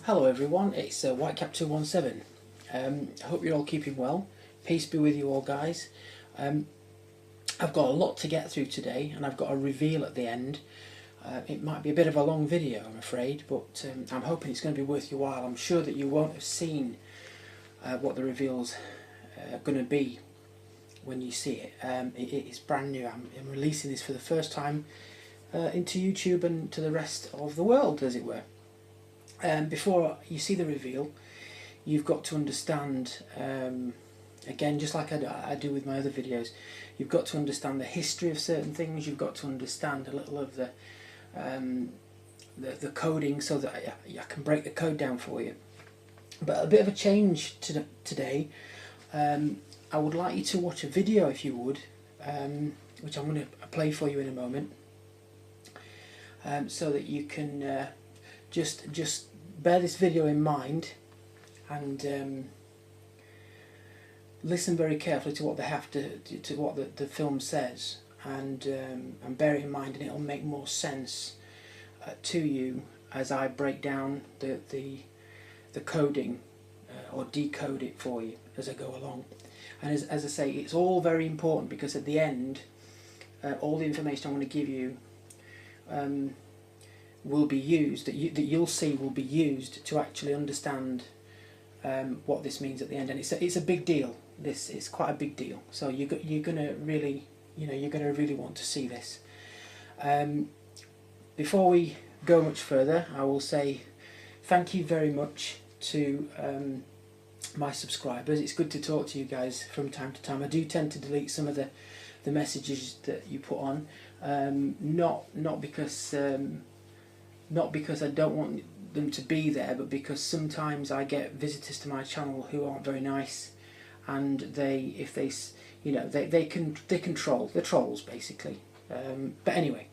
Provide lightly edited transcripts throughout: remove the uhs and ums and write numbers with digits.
Hello everyone, it's Whitecap217. I hope you're all keeping well. Peace be with you all, guys. I've got a lot to get through today, and I've got a reveal at the end. It might be a bit of a long video, I'm afraid, but I'm hoping it's going to be worth your while. I'm sure that you won't have seen what the reveal's going to be when you see it. It's brand new. I'm releasing this for the first time into YouTube and to the rest of the world, as it were. Before you see the reveal, you've got to understand, again, just like I do with my other videos, you've got to understand the history of certain things. You've got to understand a little of the coding, so that I can break the code down for you. But a bit of a change today. I would like you to watch a video, if you would, which I'm going to play for you in a moment, so that you can just bear this video in mind and listen very carefully to what they have to what the film says, and bear it in mind, and it'll make more sense to you as I break down the coding or decode it for you as I go along. And as I say, it's all very important, because at the end, all the information I'm going to give you will be used, that you'll see will be used to actually understand what this means at the end. And it's a big deal. It's quite a big deal. So you're gonna really, you're gonna really want to see this. Before we go much further, I will say thank you very much to my subscribers. It's good to talk to you guys from time to time. I do tend to delete some of the messages that you put on, not because I don't want them to be there, but because sometimes I get visitors to my channel who aren't very nice, and they can troll. They're trolls, basically. But anyway,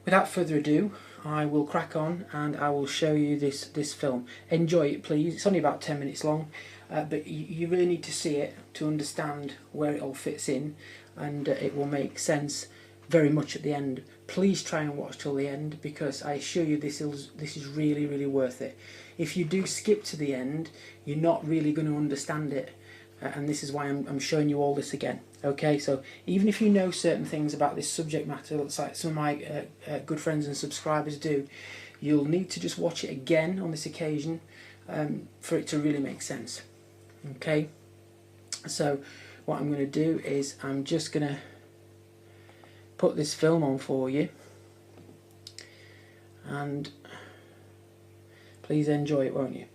without further ado, I will crack on and I will show you this film. Enjoy it, please. It's only about 10 minutes long, but you really need to see it to understand where it all fits in, and it will make sense very much at the end. Please try and watch till the end, because I assure you this is really, really worth it. If you do skip to the end, you're not really going to understand it, and this is why I'm showing you all this again. Okay, so even if you know certain things about this subject matter, like some of my good friends and subscribers do, you'll need to just watch it again on this occasion for it to really make sense. Okay, so what I'm going to do is I'm just going to put this film on for you, and please enjoy it, won't you?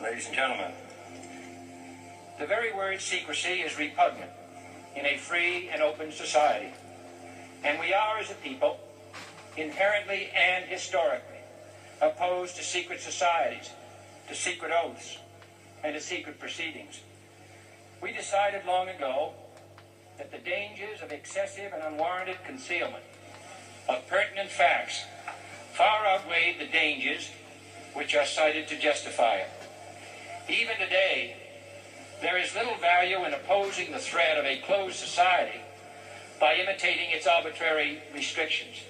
Ladies and gentlemen, the very word secrecy is repugnant in a free and open society, and we are, as a people, inherently and historically opposed to secret societies, to secret oaths, and to secret proceedings. We decided long ago that the dangers of excessive and unwarranted concealment of pertinent facts far outweighed the dangers which are cited to justify it. Even today, there is little value in opposing the threat of a closed society by imitating its arbitrary restrictions.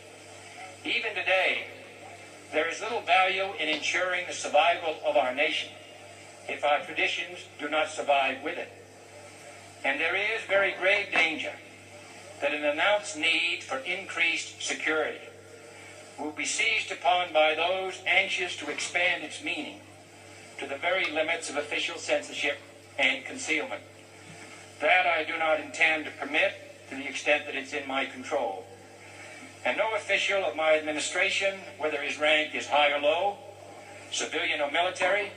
Even today, there is little value in ensuring the survival of our nation if our traditions do not survive with it. And there is very grave danger that an announced need for increased security will be seized upon by those anxious to expand its meaning to the very limits of official censorship and concealment. That I do not intend to permit to the extent that it's in my control. And no official of my administration, whether his rank is high or low, civilian or military,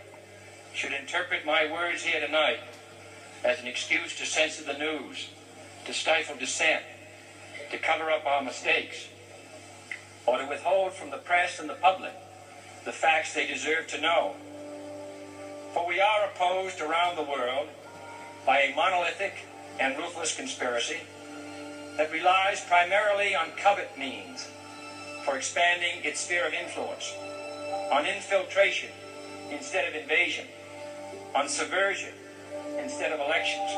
should interpret my words here tonight as an excuse to censor the news, to stifle dissent, to cover up our mistakes, or to withhold from the press and the public the facts they deserve to know. For we are opposed around the world by a monolithic and ruthless conspiracy that relies primarily on covert means for expanding its sphere of influence, on infiltration instead of invasion, on subversion instead of elections,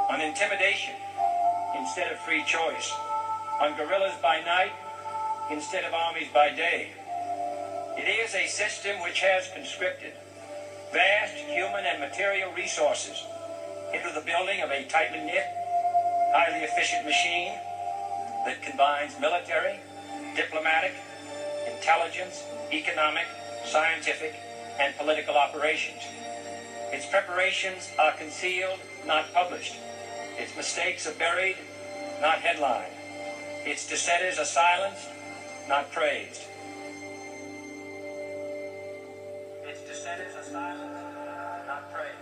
on intimidation instead of free choice, on guerrillas by night instead of armies by day. It is a system which has conscripted vast human and material resources into the building of a tightly knit, highly efficient machine that combines military, diplomatic, intelligence, economic, scientific, and political operations. Its preparations are concealed, not published. Its mistakes are buried, not headlined. Its dissenters are silenced, not praised. Its dissenters are silenced, not praised.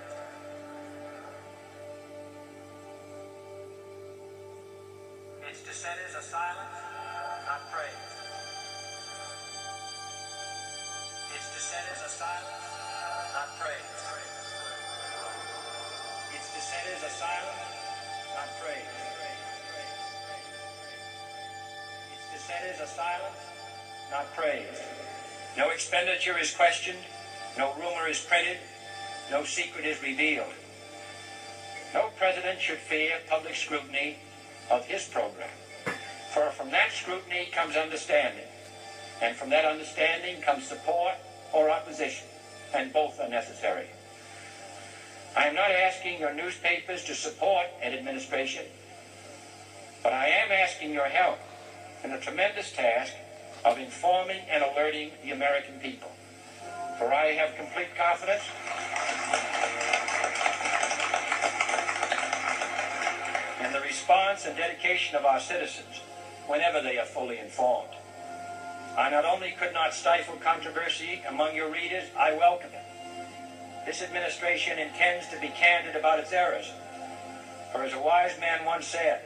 Its dissenters are silenced, not praised. Its dissenters are silenced, not praised. Its dissenters are silenced, not praised. Its dissenters are silenced, not praised. No expenditure is questioned, no rumor is printed, no secret is revealed. No president should fear public scrutiny of his program, for from that scrutiny comes understanding, and from that understanding comes support or opposition, and both are necessary. I am not asking your newspapers to support an administration, but I am asking your help in the tremendous task of informing and alerting the American people. For I have complete confidence in the response and dedication of our citizens whenever they are fully informed. I not only could not stifle controversy among your readers, I welcome it. This administration intends to be candid about its errors. For as a wise man once said,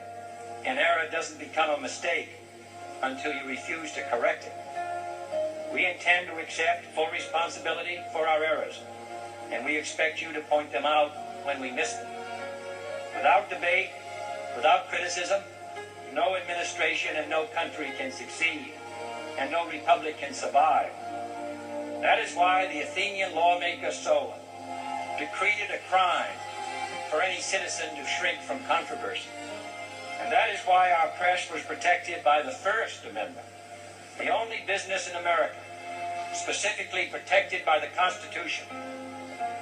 an error doesn't become a mistake until you refuse to correct it. We intend to accept full responsibility for our errors, and we expect you to point them out when we miss them. Without debate, without criticism, no administration and no country can succeed, and no republic can survive. That is why the Athenian lawmaker Solon decreed it a crime for any citizen to shrink from controversy. And that is why our press was protected by the First Amendment, the only business in America specifically protected by the Constitution,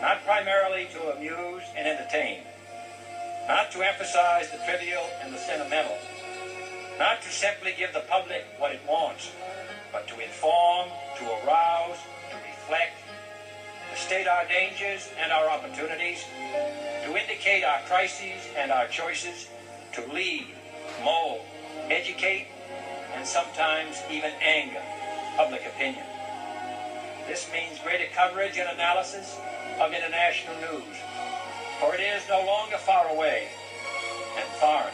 not primarily to amuse and entertain, not to emphasize the trivial and the sentimental, not to simply give the public what it wants, but to inform, to arouse, to reflect, to state our dangers and our opportunities, to indicate our crises and our choices, to lead, mold, educate, and sometimes even anger public opinion. This means greater coverage and analysis of international news, for it is no longer far away and foreign,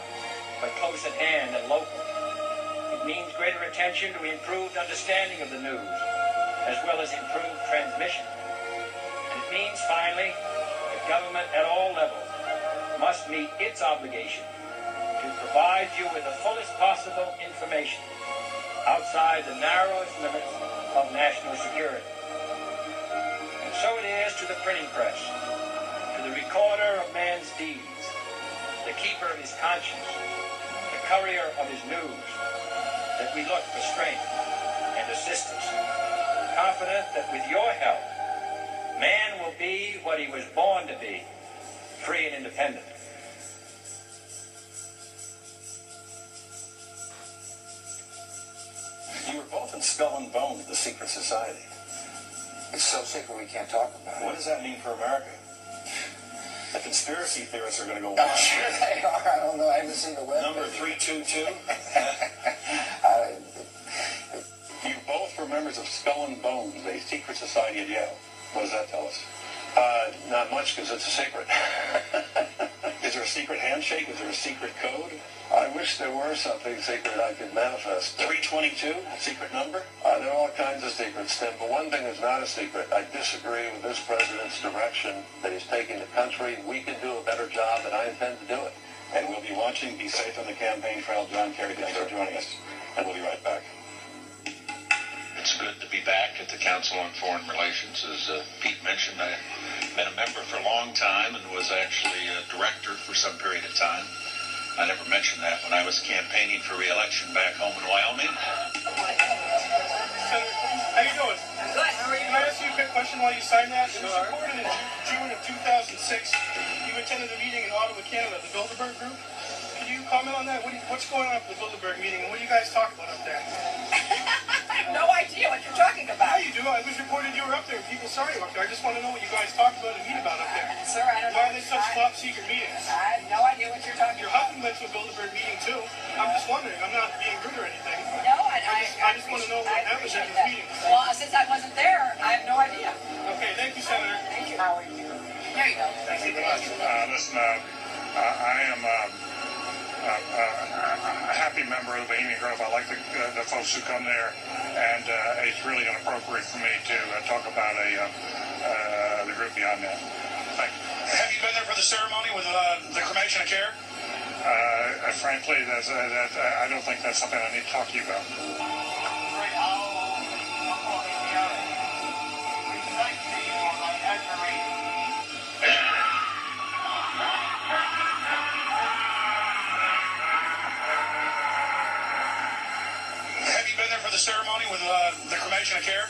but close at hand and local. It means greater attention to improved understanding of the news, as well as improved transmission. And it means, finally, that government at all levels must meet its obligation to provide you with the fullest possible information outside the narrowest limits of national security. And so it is to the printing press, to the recorder of man's deeds, the keeper of his conscience, the courier of his news, that we look for strength and assistance, confident that with your help, man will be what he was born to be, free and independent. You were both in Skull and Bones, the secret society. It's so secret we can't talk about What it. does that mean for America? The conspiracy theorists are going to go I'm wild. sure they are. I don't know. I haven't seen the web. Number 322. You both were members of Skull and Bones, a secret society at Yale. What does that tell us? Not much, because it's a secret. Is there a secret handshake? Is there a secret code? I wish there were something secret I could manifest. 322, secret number? There are all kinds of secrets, Tim, but one thing is not a secret. I disagree with this president's direction that he's taking the country. We can do a better job, and I intend to do it. And we'll be watching. Be safe on the campaign trail. John Kerry, thanks for joining us. And we'll be right back. It's good to be back at the Council on Foreign Relations. As Pete mentioned, I've been a member for a long time and was was actually a director for some period of time. I never mentioned that when I was campaigning for re-election back home in Wyoming. Senator, how you doing? Good, how are you? Can I ask you a quick question while you sign that? It was reported in June of 2006 you attended a meeting in Ottawa, Canada, the Bilderberg Group. Can you comment on that? What's going on with the Bilderberg meeting, and what do you guys talk about up there? I have no idea what you're talking Yeah, about. you do. It was reported you were up there. People saw you up there. I just want to know what you guys talked about and meet about up there. Sir, I don't know. Why are they such top secret meetings? I have no idea what you're talking Your about. husband went to a Bilderberg meeting too. I'm just wondering. I'm not being rude or anything. No, I just want to know what happens at these meetings. Well, since I wasn't there, I have no idea. Okay, thank you, Senator. Thank you. How are you? There you go. Thank you very much. Listen, I am a happy member of the Bohemian Grove. I like the folks who come there, and it's really inappropriate for me to talk about the group beyond that. Thank you. Have you been there for the ceremony with the cremation of care? Frankly, I don't think that's something I need to talk to you about. Have you been there for the ceremony with the cremation of care?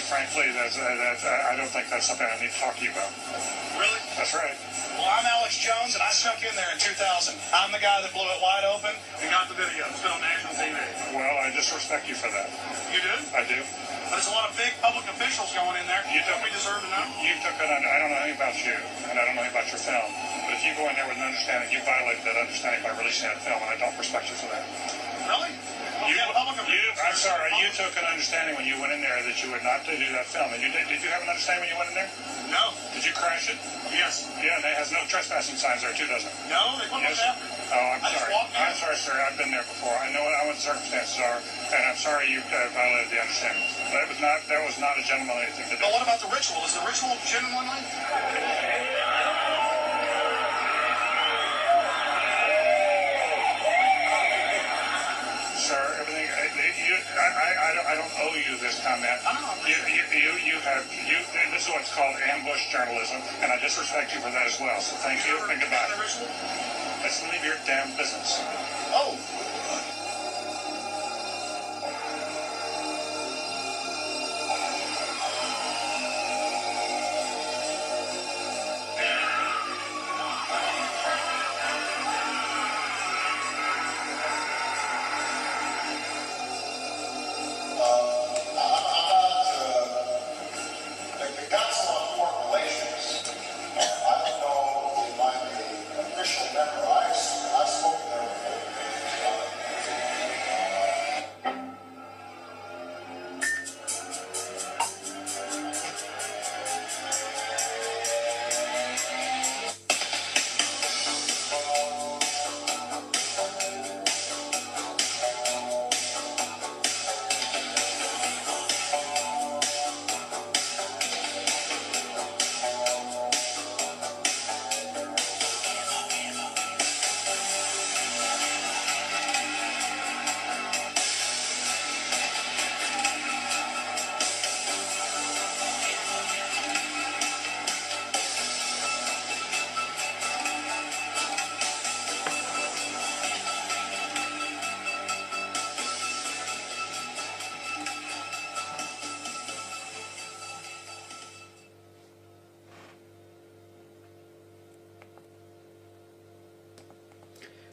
Frankly, I don't think that's something I need to talk to you about. Really? That's right. Well, I'm Alex Jones, and I snuck in there in 2000. I'm the guy that blew it wide open and got the video. It's been on national TV. Well, I disrespect you for that. You do? I do. There's a lot of big public officials going in there. You Don't we deserve to know? You took it. I don't know anything about you, and I don't know anything about your film. But if you go in there with an understanding, you violated that understanding by releasing that film, and I don't respect you for that. Really? Well, yeah, public officials. I'm sorry. You took an understanding when you went in there that you would not do that film. And did you have an understanding when you went in there? No. Did you crash it? Yes. Yeah, and it has no trespassing signs there too, doesn't it? No, they put Yes. those out. Oh, I'm I just sorry. walked in. I'm sorry, sir. I've been there before. I know what the circumstances are, and I'm sorry you violated the understanding. That was not a gentlemanly thing to do. But what about the ritual? Is the ritual gentlemanly? Sir, everything. I don't owe you this comment. This is what's called ambush journalism, and I disrespect you for that as well. So thank you and goodbye. The ritual? Let's leave your damn business. Oh. The Council on Foreign Relations, I don't know if I'm an official member. I've spoken there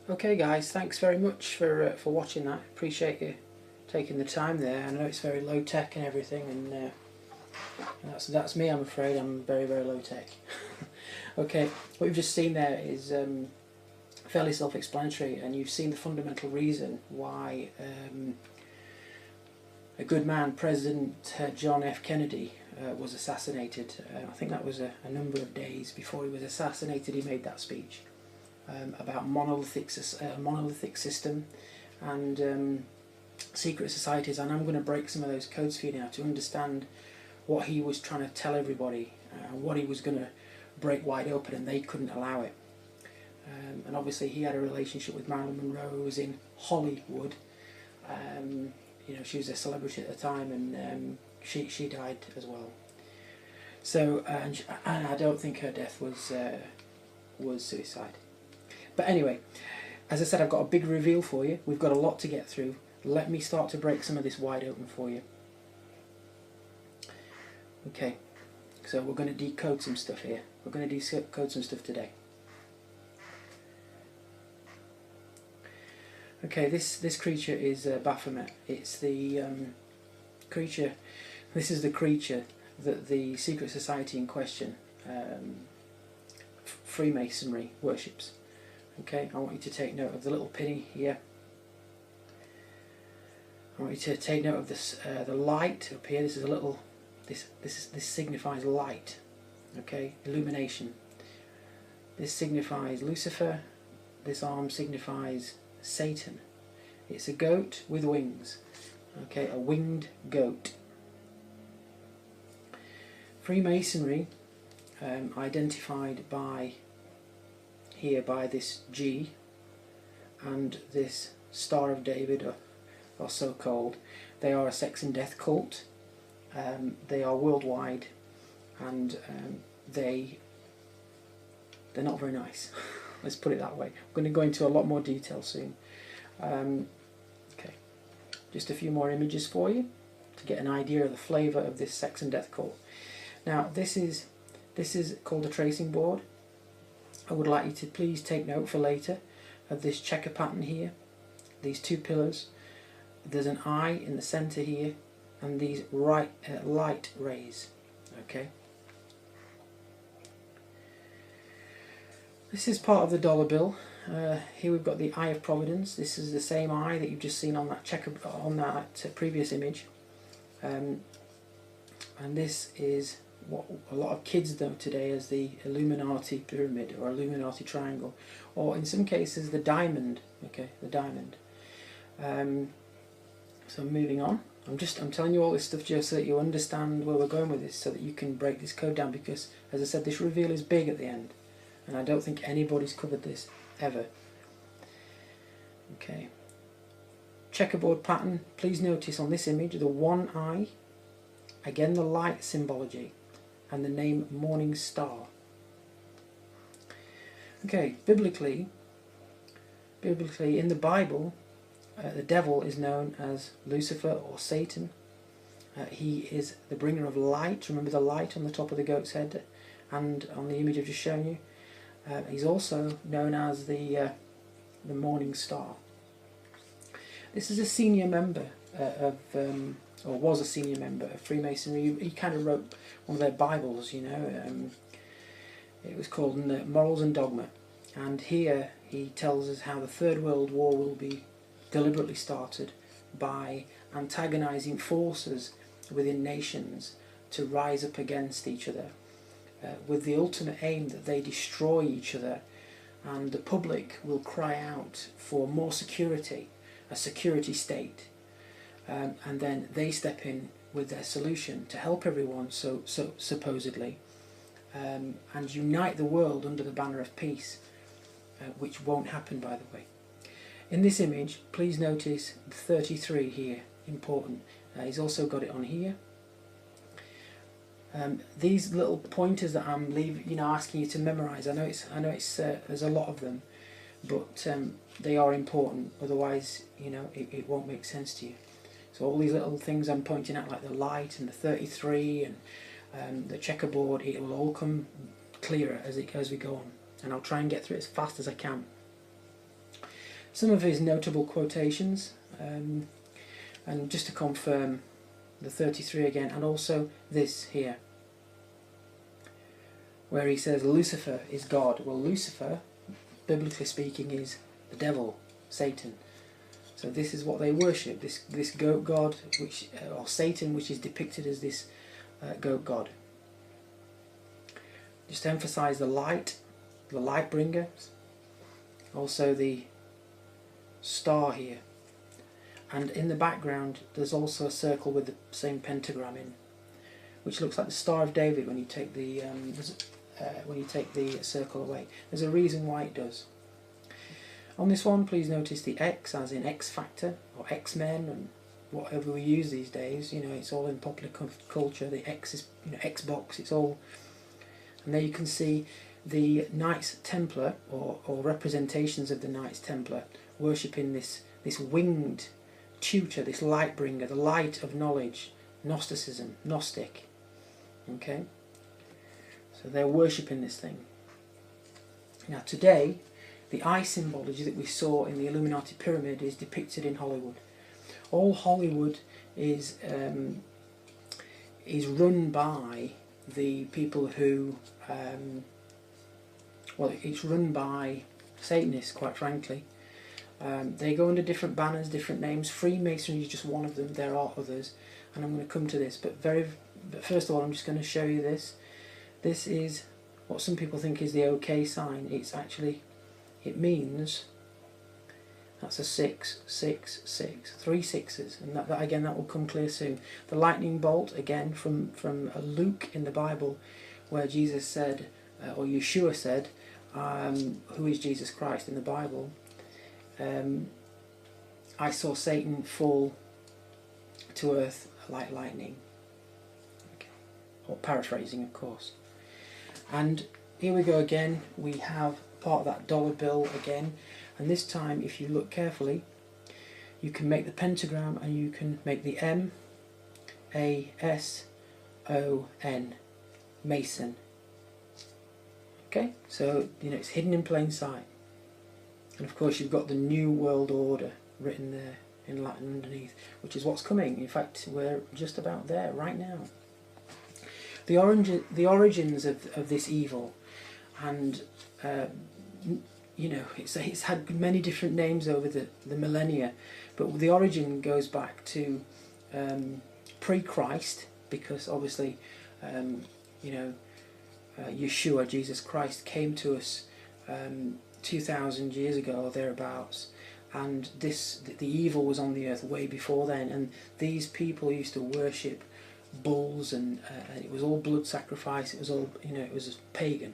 Okay guys, thanks very much for watching that. Appreciate you taking the time there. I know it's very low tech and everything, and that's me. I'm afraid I'm very low tech. Okay, what you've just seen there is fairly self-explanatory, and you've seen the fundamental reason why a good man, President John F. Kennedy, was assassinated. I think that was a number of days before he was assassinated. He made that speech about monolithic system and secret societies, and I'm going to break some of those codes for you now to understand what he was trying to tell everybody, what he was going to break wide open, and they couldn't allow it. And obviously he had a relationship with Marilyn Monroe, who was in Hollywood. You know, she was a celebrity at the time, and she died as well. So, and I don't think her death was suicide. But anyway, as I said, I've got a big reveal for you. We've got a lot to get through. Let me start to break some of this wide open for you. Okay, so we're going to decode some stuff here. We're going to decode some stuff today. Okay, this creature is Baphomet. It's the creature. This is the creature that the secret society in question, Freemasonry, worships. Okay, I want you to take note of the little penny here. I want you to take note of this, the light up here. This is a little. This signifies light. Okay, illumination. This signifies Lucifer. This arm signifies Satan. It's a goat with wings. Okay, a winged goat. Freemasonry, identified by here by this G and this Star of David, or so called. They are a sex and death cult. They are worldwide, and they're not very nice. Let's put it that way. I'm going to go into a lot more detail soon. Okay, just a few more images for you to get an idea of the flavour of this sex and death cult. Now this is called a tracing board. I would like you to please take note for later of this checker pattern here, these two pillars. There's an eye in the centre here, and these light rays. Okay. This is part of the dollar bill. Here we've got the Eye of Providence. This is the same eye that you've just seen on that previous image, and this is what a lot of kids know today as the Illuminati pyramid or Illuminati triangle, or in some cases the diamond. Okay, the diamond. So moving on. I'm telling you all this stuff just so that you understand where we're going with this, so that you can break this code down, because as I said, this reveal is big at the end, and I don't think anybody's covered this ever. Okay. Checkerboard pattern. Please notice on this image the one eye, again the light symbology, and the name Morning Star. Okay, biblically in the Bible, the devil is known as Lucifer or Satan. He is the bringer of light. Remember the light on the top of the goat's head and on the image I've just shown you. He's also known as the Morning Star. This is a senior member or was a senior member of Freemasonry. He kind of wrote one of their Bibles, you know. It was called Morals and Dogma. And here he tells us how the Third World War will be deliberately started by antagonizing forces within nations to rise up against each other, with the ultimate aim that they destroy each other, and the public will cry out for more security, a security state, and then they step in with their solution to help everyone, so supposedly, and unite the world under the banner of peace, which won't happen, by the way. In this image, please notice 33 here, important. He's also got it on here. These little pointers that I'm asking you to memorize. I know it's there's a lot of them, but they are important. Otherwise, it won't make sense to you. So all these little things I'm pointing out, like the light and the 33 and the checkerboard, it will all come clearer as we go on, and I'll try and get through it as fast as I can. Some of his notable quotations, and just to confirm, the 33 again, and also this here, where he says Lucifer is God. Well, Lucifer, biblically speaking, is the devil, Satan. So this is what they worship, this goat god, or Satan, which is depicted as this goat god. Just to emphasize the light bringer, also the star here, and in the background there's also a circle with the same pentagram in, which looks like the Star of David when you take the circle away. There's a reason why it does. On this one, please notice the X as in X Factor or X-Men, and whatever we use these days. You know, it's all in popular culture. The X is, you know, Xbox. It's all, and there you can see the Knights Templar, or representations of the Knights Templar, worshipping this winged tutor, this light bringer, the light of knowledge, Gnosticism, Gnostic. Okay, so they're worshipping this thing. Now today, the eye symbology that we saw in the Illuminati pyramid is depicted in Hollywood. All Hollywood is run by the people who, well, it's run by Satanists, quite frankly. They go under different banners, different names. Freemasonry is just one of them. There are others, and I'm going to come to this. But first of all, I'm just going to show you this. This is what some people think is the OK sign. It's actually, it means, that's a 6, 6, 6, 3 sixes, and that again, that will come clear soon. The lightning bolt, again, from Luke in the Bible, where Jesus said, or Yeshua said, who is Jesus Christ in the Bible? I saw Satan fall to earth like lightning. Okay. Or paraphrasing, of course. And here we go again. We have part of that dollar bill again, and this time, if you look carefully, you can make the pentagram and you can make the M-A-S-O-N, Mason. Okay, so you know it's hidden in plain sight. And of course you've got the New World Order written there in Latin underneath, which is what's coming. In fact, we're just about there right now. The origins of this evil, and you know, it's had many different names over the millennia, but the origin goes back to pre-Christ, because obviously you know, Yeshua, Jesus Christ, came to us 2,000 years ago or thereabouts, and the evil was on the earth way before then, and these people used to worship bulls, and it was all blood sacrifice. It was all, you know, it was pagan.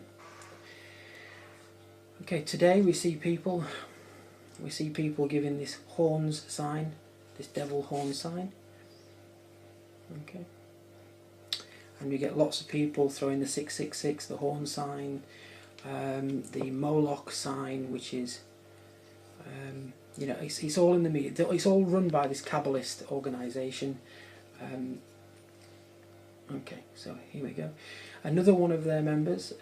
Okay, today we see people giving this horns sign, this devil horn sign. Okay, and we get lots of people throwing the 666, the horn sign, the Moloch sign, which is you know, it's all in the media. It's all run by this Kabbalist organisation. Okay, so here we go. Another one of their members,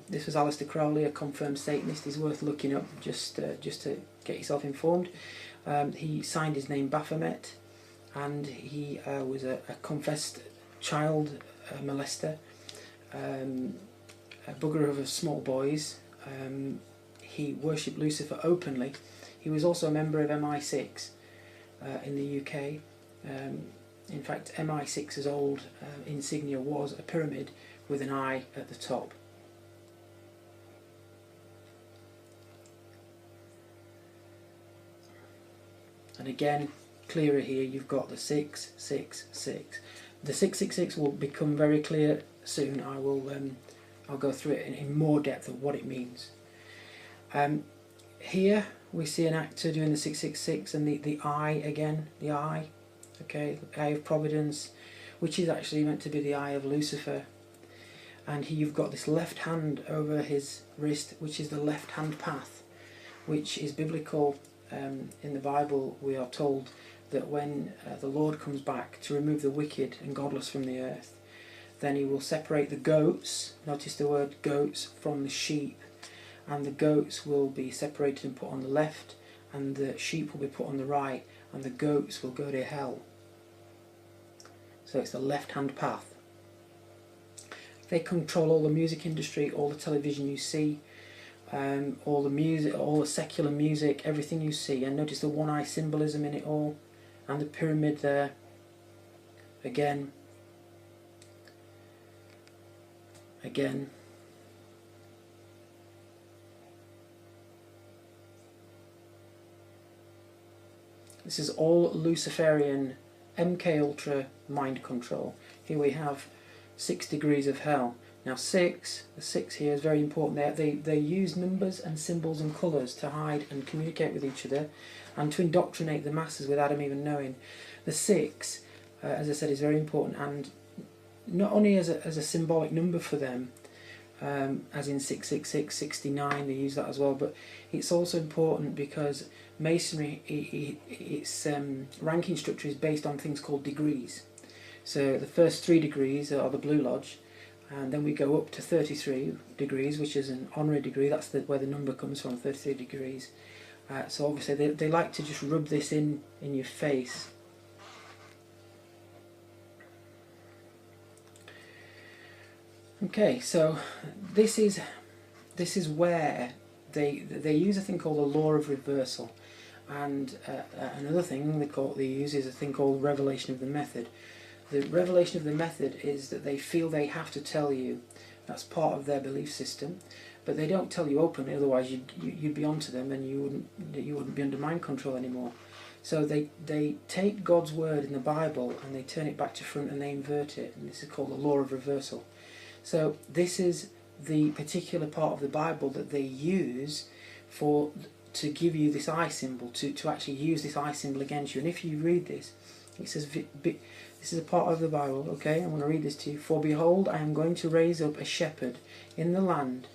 this was Aleister Crowley, a confirmed Satanist. He's worth looking up just to get yourself informed. He signed his name Baphomet, and he was a confessed child molester, a bugger of small boys. He worshipped Lucifer openly. He was also a member of MI6 in the UK. In fact, MI6's old insignia was a pyramid with an eye at the top. And again, clearer here, you've got the 666. The 666 will become very clear soon. I'll go through it in more depth of what it means. Here we see an actor doing the 666, and the eye again, the eye. Okay, the eye of providence, which is actually meant to be the eye of Lucifer. And here you've got this left hand over his wrist, which is the left hand path, which is biblical. In the Bible we are told that when the Lord comes back to remove the wicked and godless from the earth, then he will separate the goats, notice the word goats, from the sheep, and the goats will be separated and put on the left, and the sheep will be put on the right, and the goats will go to hell. So it's the left-hand path. They control all the music industry, all the television you see, all the music, all the secular music, everything you see. And notice the one-eye symbolism in it all, and the pyramid there. Again. This is all Luciferian MK Ultra mind control. Here we have 6 degrees of hell. Now the 6 here is very important. They use numbers and symbols and colours to hide and communicate with each other and to indoctrinate the masses without them even knowing. The 6, as I said, is very important, and not only as a symbolic number for them, as in 666, 69, they use that as well, but it's also important because Masonry, its ranking structure is based on things called degrees. So the first 3 degrees are the Blue Lodge, and then we go up to 33 degrees, which is an honorary degree. That's where the number comes from, 33 degrees. So obviously they like to just rub this in your face. Okay, so this is where they use a thing called the law of reversal, and another thing they use is a thing called revelation of the method. The revelation of the method is that they feel they have to tell you. That's part of their belief system, but they don't tell you openly. Otherwise, you'd be onto them, and you wouldn't be under mind control anymore. So they take God's word in the Bible and they turn it back to front and they invert it, and this is called the law of reversal. So this is the particular part of the Bible that they use to give you this eye symbol, to actually use this eye symbol against you. And if you read this, it says, this is a part of the Bible, okay? I'm going to read this to you. For behold, I am going to raise up a shepherd in the land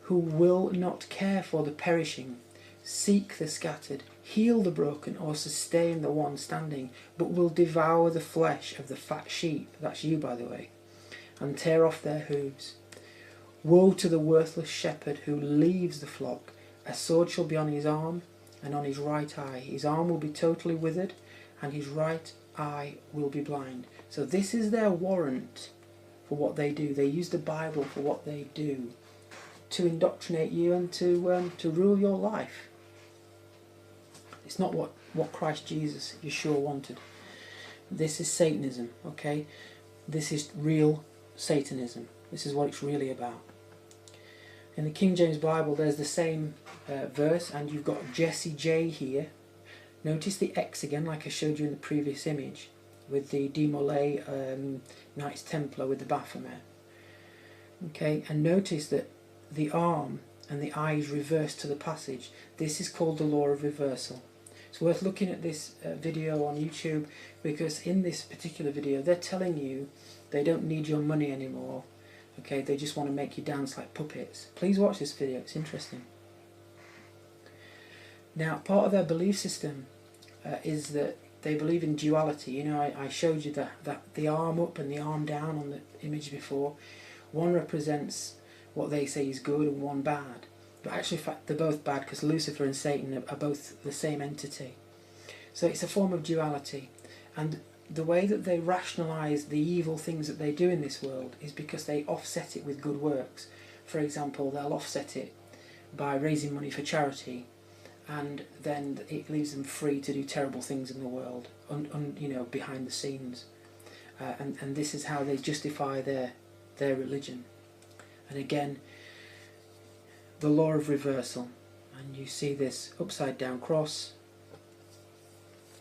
who will not care for the perishing, seek the scattered, heal the broken, or sustain the one standing, but will devour the flesh of the fat sheep, that's you by the way, and tear off their hooves. Woe to the worthless shepherd who leaves the flock. A sword shall be on his arm and on his right eye. His arm will be totally withered and his right eye will be blind. So this is their warrant for what they do. They use the Bible for what they do, to indoctrinate you and to rule your life. It's not what Christ Jesus, Yeshua, wanted. This is Satanism, okay? This is real Satanism. This is what it's really about. In the King James Bible there's the same verse, and you've got Jesse J here. Notice the X again, like I showed you in the previous image, with the Demolay Knights Templar with the Baphomet. Okay, and notice that the arm and the eye is reversed to the passage. This is called the law of reversal. It's worth looking at this video on YouTube, because in this particular video they're telling you they don't need your money anymore. Okay, they just want to make you dance like puppets. Please watch this video, it's interesting. Now, part of their belief system is that they believe in duality. You know, I showed you that the arm up and the arm down on the image before. One represents what they say is good and one bad. But actually, in fact, they're both bad, because Lucifer and Satan are both the same entity. So it's a form of duality. And the way that they rationalise the evil things that they do in this world is because they offset it with good works. For example, they'll offset it by raising money for charity, and then it leaves them free to do terrible things in the world, you know, behind the scenes. And this is how they justify their religion. And again, the law of reversal, and you see this upside down cross.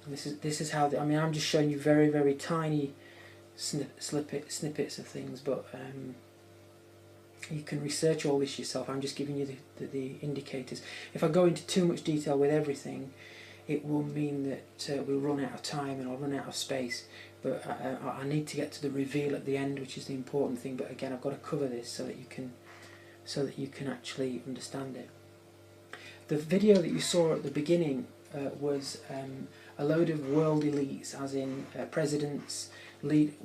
This is how I mean, I'm just showing you very, very tiny snippets of things, but you can research all this yourself. I'm just giving you the indicators. If I go into too much detail with everything, it will mean that we'll run out of time and I'll run out of space. But I need to get to the reveal at the end, which is the important thing. But again, I've got to cover this so that you can actually understand it. The video that you saw at the beginning was a load of world elites, as in presidents,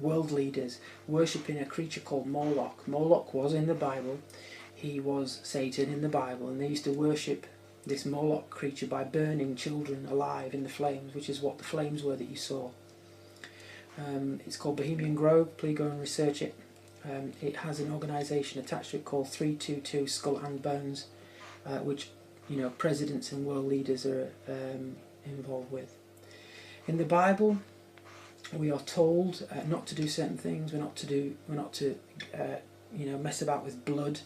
world leaders, worshipping a creature called Moloch. Moloch was in the Bible. He was Satan in the Bible, and they used to worship this Moloch creature by burning children alive in the flames, which is what the flames were that you saw. It's called Bohemian Grove. Please go and research it. It has an organisation attached to it called 322 Skull and Bones, which, you know, presidents and world leaders are involved with. In the Bible, we are told not to do certain things. We're not to you know, mess about with blood.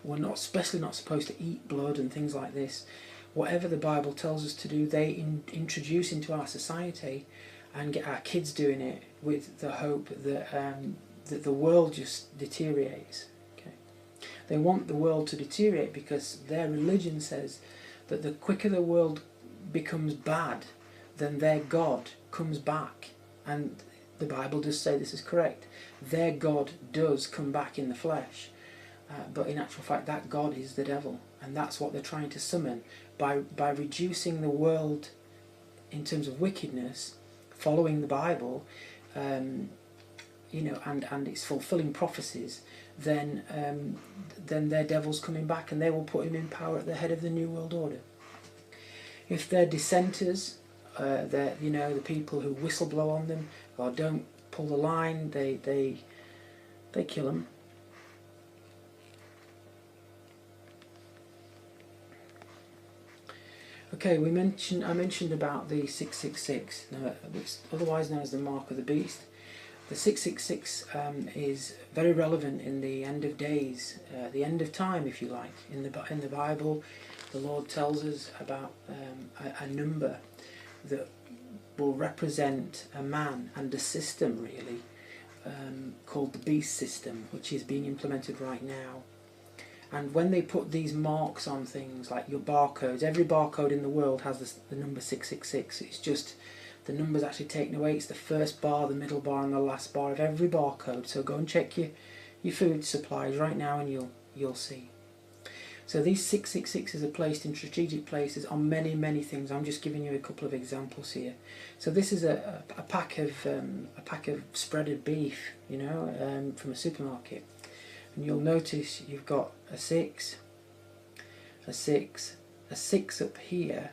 We're not, especially not supposed to eat blood and things like this. Whatever the Bible tells us to do, they introduce into our society and get our kids doing it with the hope that that the world just deteriorates. They want the world to deteriorate because their religion says that the quicker the world becomes bad, then their God comes back. And the Bible does say this is correct. Their God does come back in the flesh. But in actual fact, that God is the devil. And that's what they're trying to summon by reducing the world in terms of wickedness, following the Bible, you know, and it's fulfilling prophecies. Then their devil's coming back, and they will put him in power at the head of the New World Order. If they're dissenters, they're, you know, the people who whistle blow on them or don't pull the line, they kill them. Okay, I mentioned about the 666, otherwise known as the mark of the beast. The 666 is very relevant in the end of days, the end of time, if you like. In the Bible, the Lord tells us about a number that will represent a man and a system, really, called the beast system, which is being implemented right now. And when they put these marks on things like your barcodes, every barcode in the world has the number 666. It's just the number's actually taken away. It's the first bar, the middle bar, and the last bar of every barcode. So go and check your food supplies right now, and you'll see. So these 666s are placed in strategic places on many, many things. I'm just giving you a couple of examples here. So this is a pack of spreaded beef, you know, from a supermarket. And you'll notice you've got a 6, a 6, a 6 up here,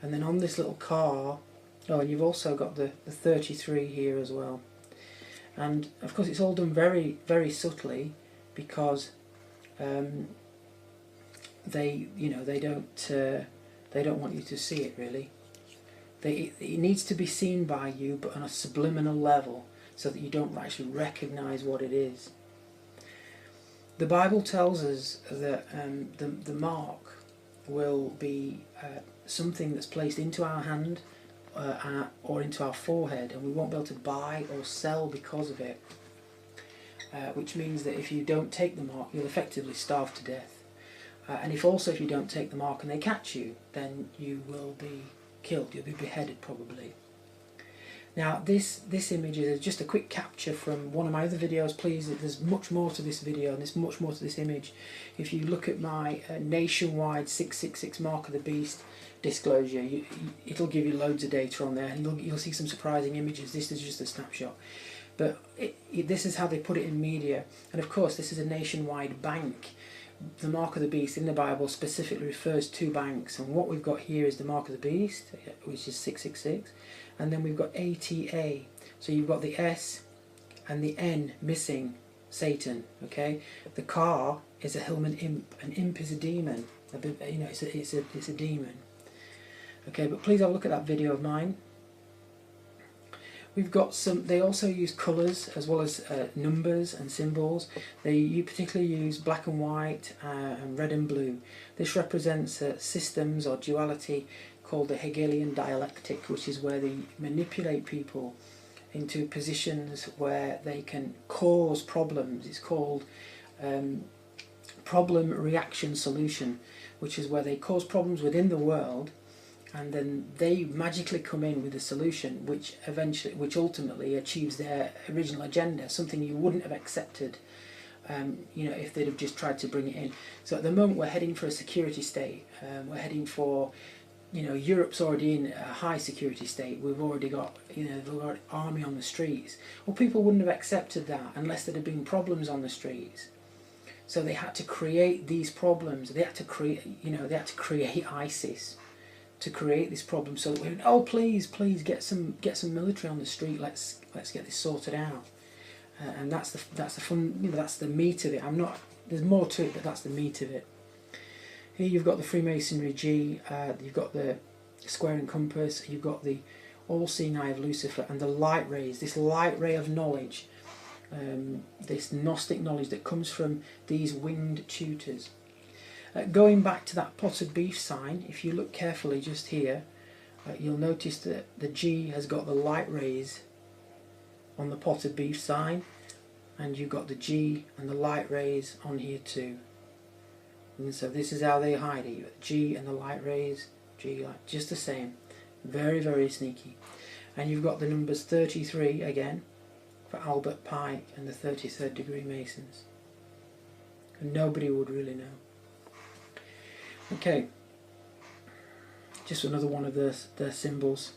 and then on this little car, oh, and you've also got the 33 here as well. And of course it's all done very, very subtly, because they don't want you to see it, really. It needs to be seen by you, but on a subliminal level, so that you don't actually recognize what it is. The Bible tells us that the mark will be something that's placed into our hand or into our forehead, and we won't be able to buy or sell because of it, which means that if you don't take the mark, you'll effectively starve to death. And if you don't take the mark and they catch you, then you will be killed. You'll be beheaded, probably. Now this image is just a quick capture from one of my other videos. Please, there's much more to this video and there's much more to this image. If you look at my nationwide 666 mark of the beast disclosure, it'll give you loads of data on there, and you'll see some surprising images. This is just a snapshot, but this is how they put it in media. And of course this is a nationwide bank. The mark of the beast in the Bible specifically refers to banks, and what we've got here is the mark of the beast, which is 666, and then we've got ATA. So you've got the S and the N missing, Satan. Okay, the car is a Hillman imp. An imp is a demon. You know, it's a demon. Okay, but please have a look at that video of mine. We've got some. They also use colours as well as numbers and symbols. You particularly use black and white and red and blue. This represents systems or duality called the Hegelian dialectic, which is where they manipulate people into positions where they can cause problems. It's called problem reaction solution, which is where they cause problems within the world, and then they magically come in with a solution which ultimately achieves their original agenda, something you wouldn't have accepted, you know, if they'd have just tried to bring it in. So at the moment we're heading for a security state. We're heading for, you know, Europe's already in a high security state. We've already got, you know, we've got an army on the streets. Well, people wouldn't have accepted that unless there had been problems on the streets. So they had to create these problems. They had to create, you know, they had to create ISIS to create this problem, so that we would, oh please get some military on the street. Let's get this sorted out. And that's the fun. You know, that's the meat of it. There's more to it, but that's the meat of it. Here you've got the Freemasonry G. You've got the square and compass. You've got the all-seeing eye of Lucifer and the light rays. This light ray of knowledge, this Gnostic knowledge that comes from these winged tutors. Going back to that potted beef sign, if you look carefully just here, you'll notice that the G has got the light rays on the potted beef sign, and you've got the G and the light rays on here too. And so this is how they hide it. You've got G and the light rays, G light, just the same. Very, very sneaky. And you've got the numbers 33 again for Albert Pike and the 33rd degree Masons. And nobody would really know. Okay, just another one of their symbols.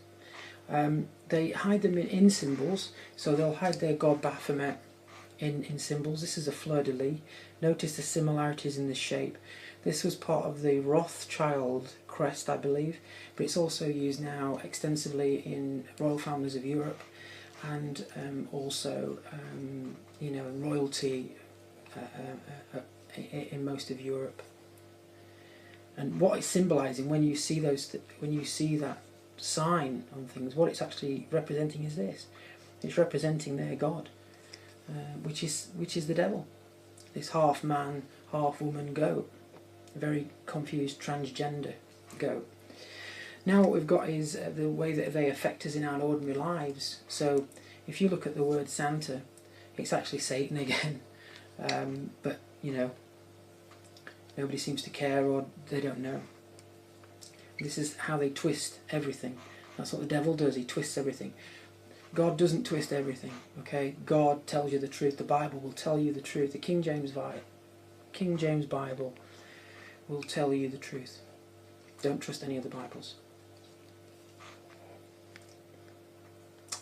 They hide them in symbols, so they'll hide their god Baphomet in symbols. This is a fleur-de-lis. Notice the similarities in the shape. This was part of the Rothschild crest, I believe, but it's also used now extensively in royal families of Europe, and also you know, in royalty in most of Europe. And what it's symbolising when you see when you see that sign on things, what it's actually representing is this. It's representing their god, which is the devil. This half man, half woman goat, a very confused transgender goat. Now what we've got is the way that they affect us in our ordinary lives. So if you look at the word Santa, it's actually Satan again, but you know, nobody seems to care, or they don't know. This is how they twist everything. That's what the devil does, he twists everything. God doesn't twist everything, okay? God tells you the truth. The Bible will tell you the truth. The King James Bible will tell you the truth. Don't trust any of the Bibles.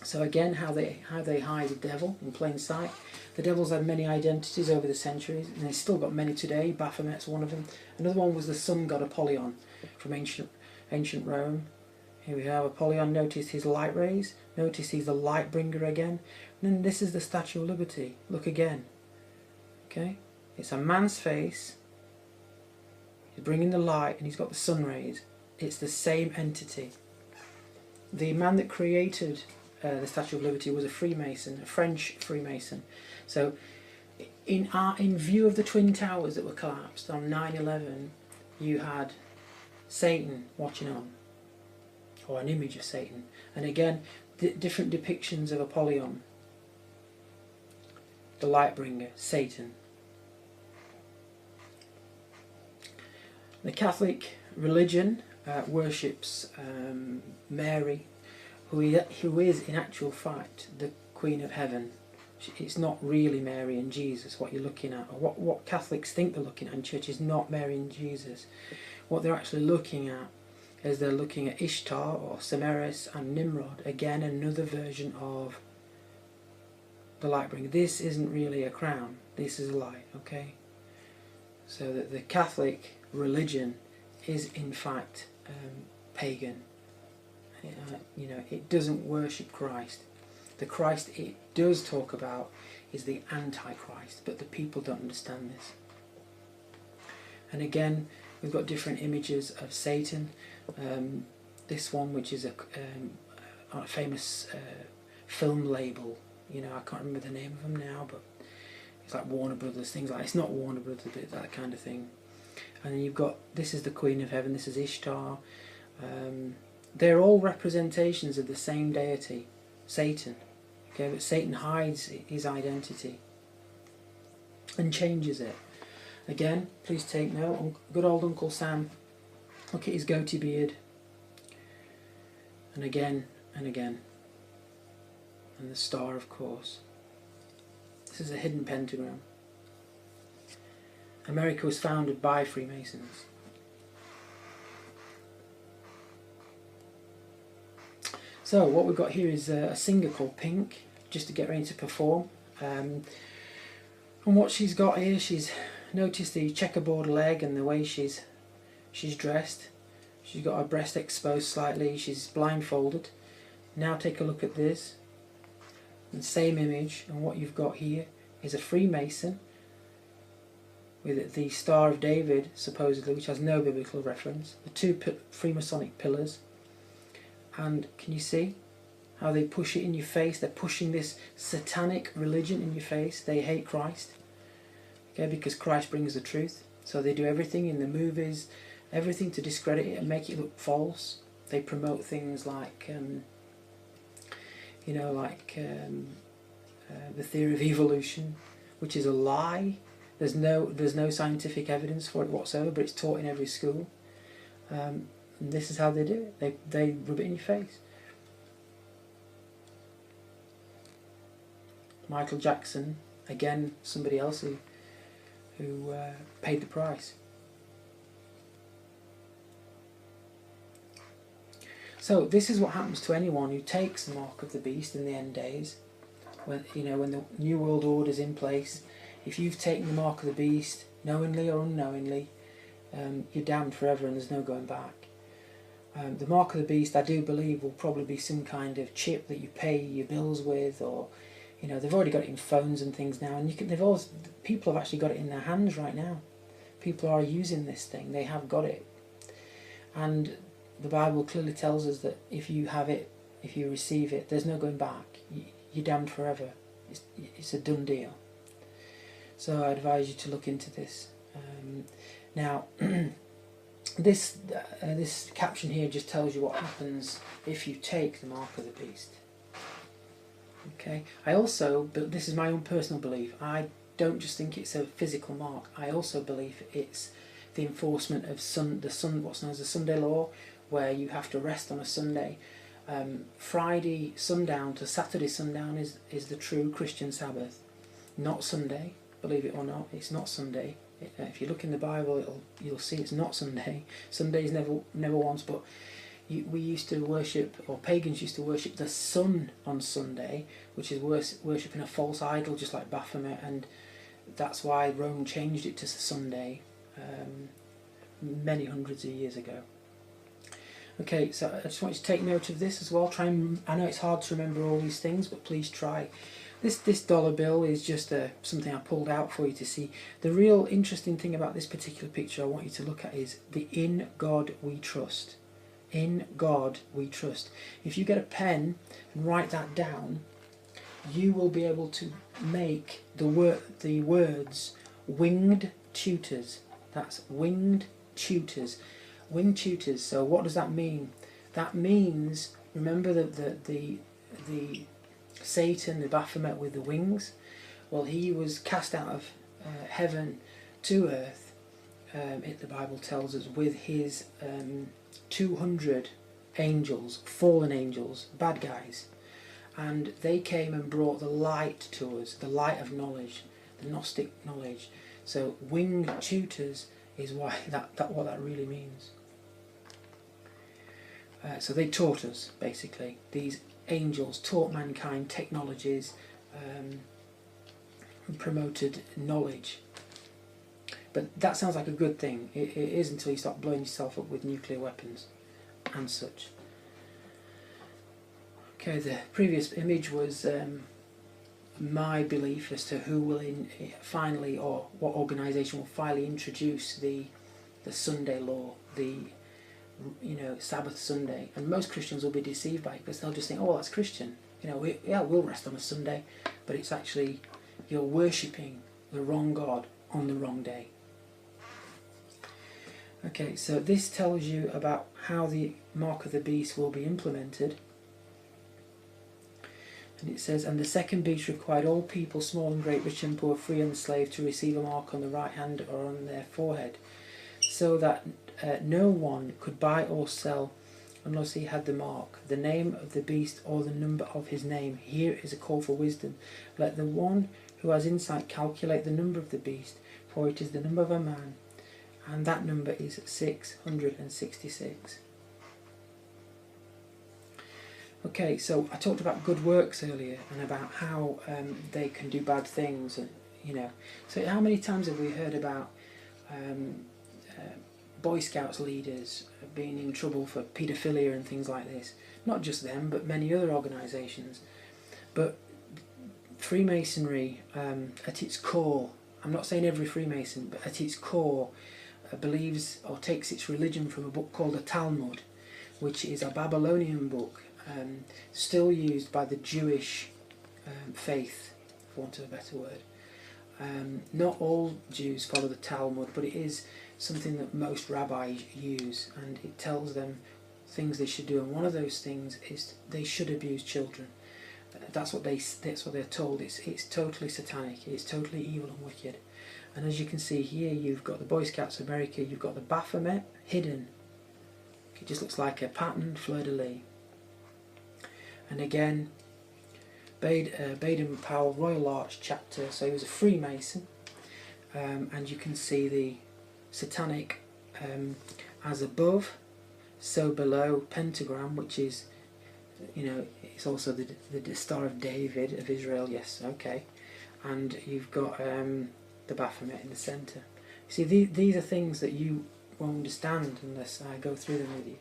So again, how they hide the devil in plain sight. The devil's had many identities over the centuries, and he's still got many today. Baphomet's one of them. Another one was the sun god Apollyon from ancient Rome. Here we have Apollyon. Notice his light rays. Notice he's the light bringer again. And then this is the Statue of Liberty. Look again. Okay? It's a man's face. He's bringing the light, and he's got the sun rays. It's the same entity. The man that created the Statue of Liberty was a Freemason, a French Freemason. So in view of the Twin Towers that were collapsed on 9/11, you had Satan watching on, or an image of Satan. And again, different depictions of Apollyon, the light bringer, Satan. The Catholic religion worships Mary, who is in actual fact the Queen of Heaven. It's not really Mary and Jesus what you're looking at, or what Catholics think they're looking at in church is not Mary and Jesus. What they're actually looking at is they're looking at Ishtar or Samaris and Nimrod, again another version of the light bringer. This isn't really a crown, this is a light, okay? So that the Catholic religion is in fact pagan. You know, it doesn't worship Christ. The Christ it does talk about is the Antichrist, but the people don't understand this. And again, we've got different images of Satan. This one, which is a famous film label, you know, I can't remember the name of them now, but it's like Warner Brothers, things like that. It's not Warner Brothers, but that kind of thing. And then you've got, this is the Queen of Heaven, this is Ishtar. They're all representations of the same deity, Satan. Okay, but Satan hides his identity and changes it. Again, please take note, good old Uncle Sam, look at his goatee beard. And again, and again. And the star, of course. This is a hidden pentagram. America was founded by Freemasons. So what we've got here is a singer called Pink, just to get ready to perform. And what she's got here, she's noticed the checkerboard leg and the way she's dressed. She's got her breast exposed slightly, she's blindfolded. Now take a look at this. The same image, and what you've got here is a Freemason with the Star of David, supposedly, which has no biblical reference, the two Freemasonic pillars. And can you see how they push it in your face? They're pushing this satanic religion in your face. They hate Christ, okay, because Christ brings the truth. So they do everything in the movies, everything to discredit it and make it look false. They promote things like, the theory of evolution, which is a lie. There's no scientific evidence for it whatsoever, but it's taught in every school. And this is how they do it. They rub it in your face. Michael Jackson, again, somebody else who paid the price. So this is what happens to anyone who takes the mark of the beast in the end days. When the New World Order is in place, if you've taken the mark of the beast, knowingly or unknowingly, you're damned forever and there's no going back. The mark of the beast, I do believe, will probably be some kind of chip that you pay your bills with, or they've already got it in phones and things now, and people have actually got it in their hands right now. People are using this thing; they have got it, and the Bible clearly tells us that if you have it, if you receive it, there's no going back. You're damned forever. It's a done deal. So I advise you to look into this. Now, this caption here just tells you what happens if you take the mark of the beast. Okay. But this is my own personal belief. I don't just think it's a physical mark. I also believe it's the enforcement of what's known as the Sunday law, where you have to rest on a Sunday. Friday sundown to Saturday sundown is the true Christian Sabbath, not Sunday. Believe it or not, it's not Sunday. If you look in the Bible, you'll see it's not Sunday. Sunday is never once. But we used to worship, or pagans used to worship the sun on Sunday, which is worshipping a false idol, just like Baphomet, and that's why Rome changed it to Sunday many hundreds of years ago. Okay, so I just want you to take note of this as well. I know it's hard to remember all these things, but please try. This dollar bill is just something I pulled out for you to see. The real interesting thing about this particular picture I want you to look at is the "In God We Trust." In God we trust. If you get a pen and write that down, you will be able to make the words "winged tutors." That's winged tutors. Winged tutors. So what does that mean? That means, remember the Satan, the Baphomet with the wings? Well, he was cast out of heaven to earth, the Bible tells us, with his 200 angels, fallen angels, bad guys. And they came and brought the light to us, the light of knowledge, the Gnostic knowledge. So winged tutors is what that really means. So they taught us, basically. These angels taught mankind technologies, promoted knowledge. But that sounds like a good thing. It is until you start blowing yourself up with nuclear weapons and such. Okay, the previous image was my belief as to who will finally, or what organisation will finally introduce the Sunday law, the Sabbath Sunday. And most Christians will be deceived by it, because they'll just think, oh, well, that's Christian. We'll rest on a Sunday, but it's actually you're worshipping the wrong God on the wrong day. Okay, so this tells you about how the mark of the beast will be implemented. And it says, and the second beast required all people, small and great, rich and poor, free and slave, to receive a mark on the right hand or on their forehead, so that no one could buy or sell unless he had the mark, the name of the beast, or the number of his name. Here is a call for wisdom. Let the one who has insight calculate the number of the beast, for it is the number of a man, and that number is 666. Okay, so I talked about good works earlier, and about how they can do bad things, and So how many times have we heard about Boy Scouts leaders being in trouble for paedophilia and things like this? Not just them, but many other organisations. But Freemasonry, at its core, I'm not saying every Freemason, but at its core, believes or takes its religion from a book called the Talmud, which is a Babylonian book, still used by the Jewish faith, for want of a better word. Not all Jews follow the Talmud, but it is something that most rabbis use, and it tells them things they should do, and one of those things is they should abuse children. That's what they're told. It's totally satanic. It's totally evil and wicked. And as you can see here, you've got the Boy Scouts of America, you've got the Baphomet hidden. It just looks like a patterned fleur-de-lis. And again, Baden-Powell Royal Arch chapter, so he was a Freemason, and you can see the Satanic as above, so below, pentagram, which is, you know, it's also the Star of David of Israel, yes, okay, and you've got the Baphomet in the centre. See, these are things that you won't understand unless I go through them with you.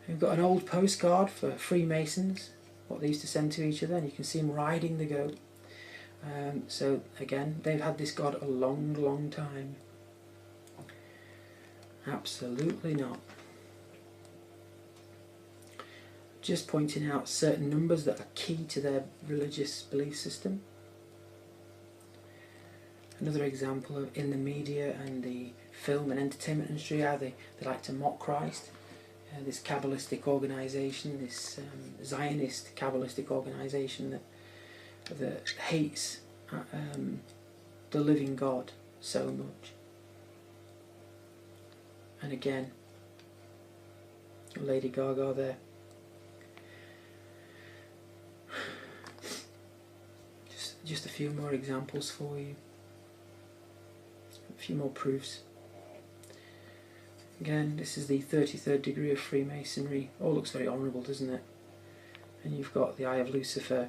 We've got an old postcard for Freemasons, what they used to send to each other, and you can see them riding the goat. So again, they've had this god a long, long time. Absolutely not. Just pointing out certain numbers that are key to their religious belief system. Another example of in the media and the film and entertainment industry, how they like to mock Christ. This Kabbalistic organisation, this Zionist Kabbalistic organisation that hates the living God so much. And again, Lady Gaga there. Just a few more examples for you. A few more proofs. Again, this is the 33rd degree of Freemasonry. All looks very honourable, doesn't it? And you've got the Eye of Lucifer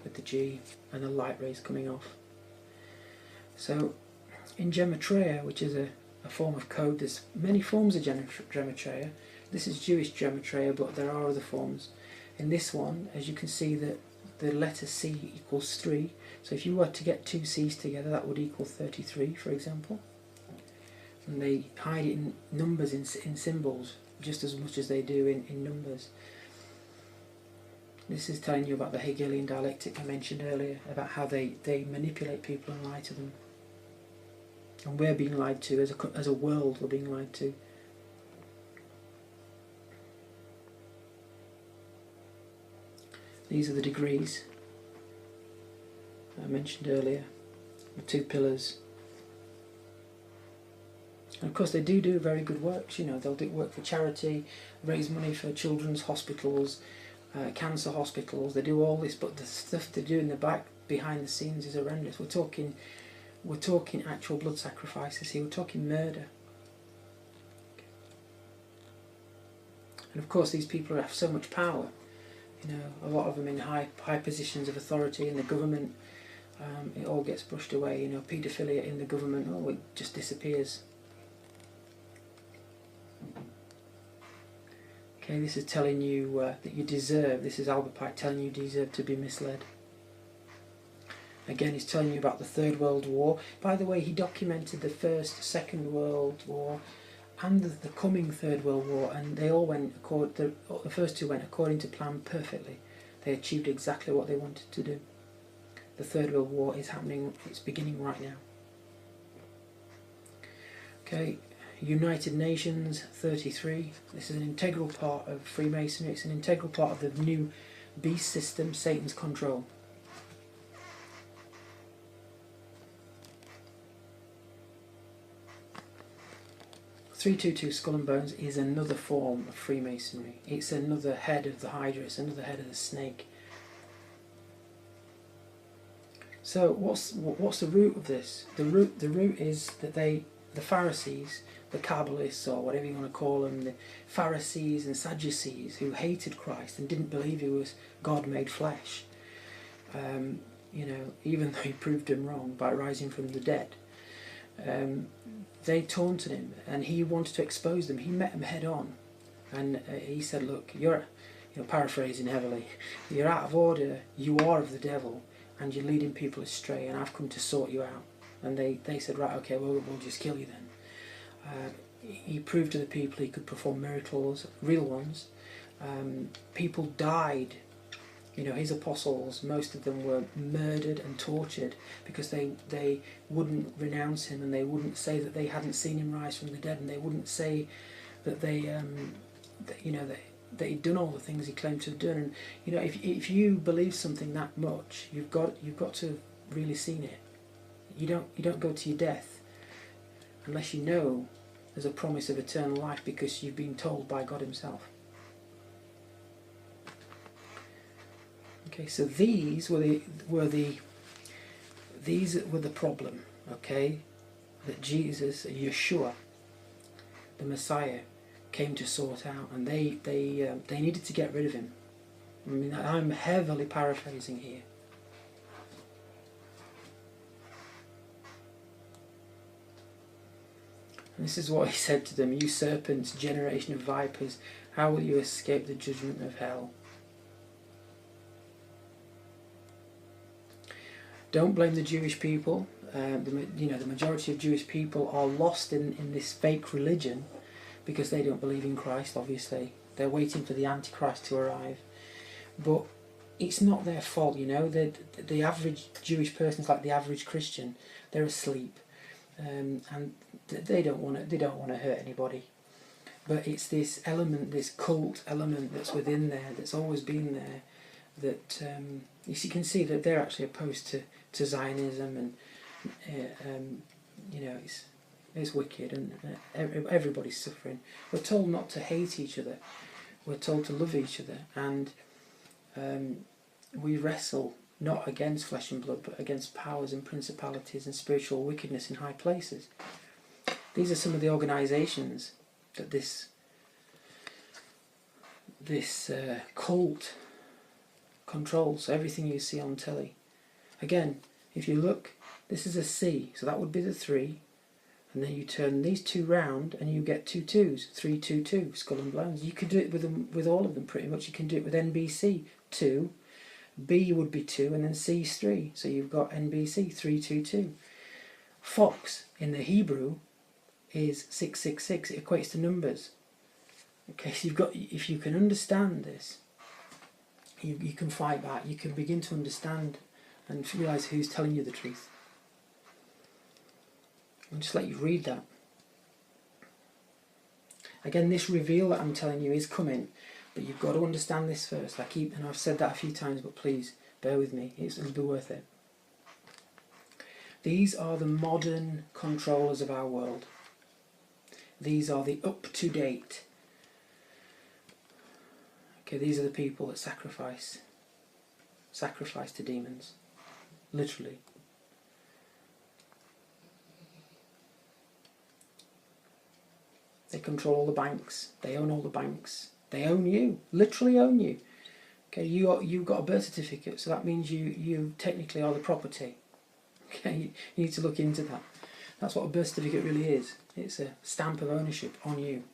with the G and the light rays coming off. So, in Gematria, which is a form of code, there's many forms of Gematria. This is Jewish Gematria, but there are other forms. In this one, as you can see, that the letter C equals 3. So if you were to get two C's together, that would equal 33, for example. And they hide it in numbers, in symbols, just as much as they do in numbers. This is telling you about the Hegelian dialectic I mentioned earlier, about how they manipulate people and lie to them. And we're being lied to, as a world we're being lied to. These are the degrees I mentioned earlier, the two pillars. And of course they do very good works, you know, they'll do work for charity, raise money for children's hospitals, cancer hospitals, they do all this, but the stuff they do in the back, behind the scenes, is horrendous. We're talking actual blood sacrifices here, we're talking murder. And of course these people have so much power, you know, a lot of them in high positions of authority in the government, it all gets brushed away, you know, paedophilia in the government, oh, it just disappears. Okay, this is telling you that you deserve, this is Albert Pike telling you deserve to be misled. Again, he's telling you about the Third World War. By the way, he documented the First, Second World War and the coming Third World War, and they all went, the first two went according to plan perfectly. They achieved exactly what they wanted to do. The Third World War is happening, it's beginning right now. Okay. United Nations 33. This is an integral part of Freemasonry. It's an integral part of the new beast system, Satan's control. (322) Skull and Bones is another form of Freemasonry. It's another head of the Hydra. It's another head of the snake. So what's the root of this? The root is that the Pharisees, the Kabbalists, or whatever you want to call them, the Pharisees and Sadducees, who hated Christ and didn't believe he was God made flesh, you know, even though he proved him wrong by rising from the dead, they taunted him, and he wanted to expose them. He met them head on, and he said, look, you're, you know, paraphrasing heavily, you're out of order, you are of the devil, and you're leading people astray, and I've come to sort you out. And they said, right, okay, we'll just kill you then. He proved to the people he could perform miracles, real ones. People died, you know, his apostles, most of them were murdered and tortured because they wouldn't renounce him, and they wouldn't say that they hadn't seen him rise from the dead, and they wouldn't say that they, you know, that he'd done all the things he claimed to have done. And you know, if you believe something that much, you've got to have really seen it. You don't go to your death unless you know there's a promise of eternal life because you've been told by God himself. Okay, so these were the problem, okay, that Jesus, Yeshua, the Messiah, came to sort out, and they needed to get rid of him. I mean, I'm heavily paraphrasing here. And this is what he said to them: "You serpents, generation of vipers, how will you escape the judgment of hell?" Don't blame the Jewish people. The majority of Jewish people are lost in this fake religion because they don't believe in Christ. Obviously, they're waiting for the Antichrist to arrive, but it's not their fault. You know, the average Jewish person is like the average Christian. They're asleep, and they don't want to hurt anybody. But it's this element, this cult element that's within there, that's always been there. That you can see that they're actually opposed to Zionism, and it's wicked, and everybody's suffering. We're told not to hate each other. We're told to love each other, and we wrestle not against flesh and blood, but against powers and principalities and spiritual wickedness in high places. These are some of the organisations that this cult controls. So everything you see on telly. Again, if you look, this is a C, so that would be the 3, and then you turn these 2 round and you get 2 2s, 3 2 2, skull and bones. You could do it with all of them pretty much. You can do it with NBC, 2, B would be 2, and then C's 3, so you've got NBC 3 2 2. Fox in the Hebrew is 666. It equates to numbers. Okay, so if you can understand this, you can fight back. You can begin to understand and realise who's telling you the truth. And just let you read that. Again, this reveal that I'm telling you is coming, but you've got to understand this first. And I've said that a few times, but please bear with me. It'll be worth it. These are the modern controllers of our world. These are the up-to-date. Okay, these are the people that sacrifice to demons, literally. They control all the banks. They own all the banks. They own you, literally own you. Okay, you've got a birth certificate, so that means you technically are the property. Okay, you need to look into that. That's what a birth certificate really is. It's a stamp of ownership on you.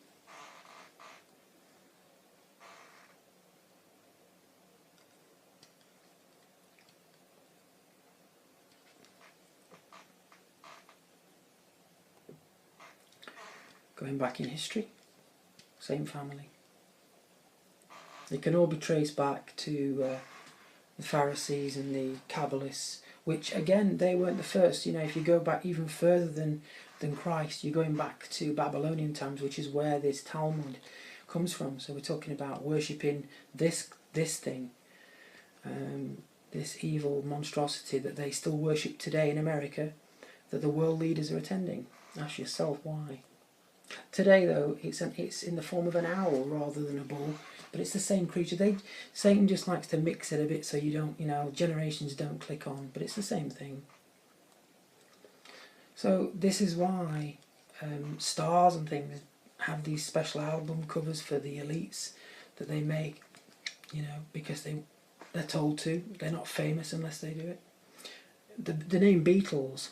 Going back in history, same family. They can all be traced back to the Pharisees and the Kabbalists, which again, they weren't the first. You know, if you go back even further than Christ, you're going back to Babylonian times, which is where this Talmud comes from. So we're talking about worshipping this thing, this evil monstrosity that they still worship today in America, that the world leaders are attending. Ask yourself why. Today, though, it's in the form of an owl rather than a bull, but it's the same creature. Satan just likes to mix it a bit so you don't, generations don't click on, but it's the same thing. So this is why stars and things have these special album covers for the elites that they make, because they're told to. They're not famous unless they do it. The name Beatles.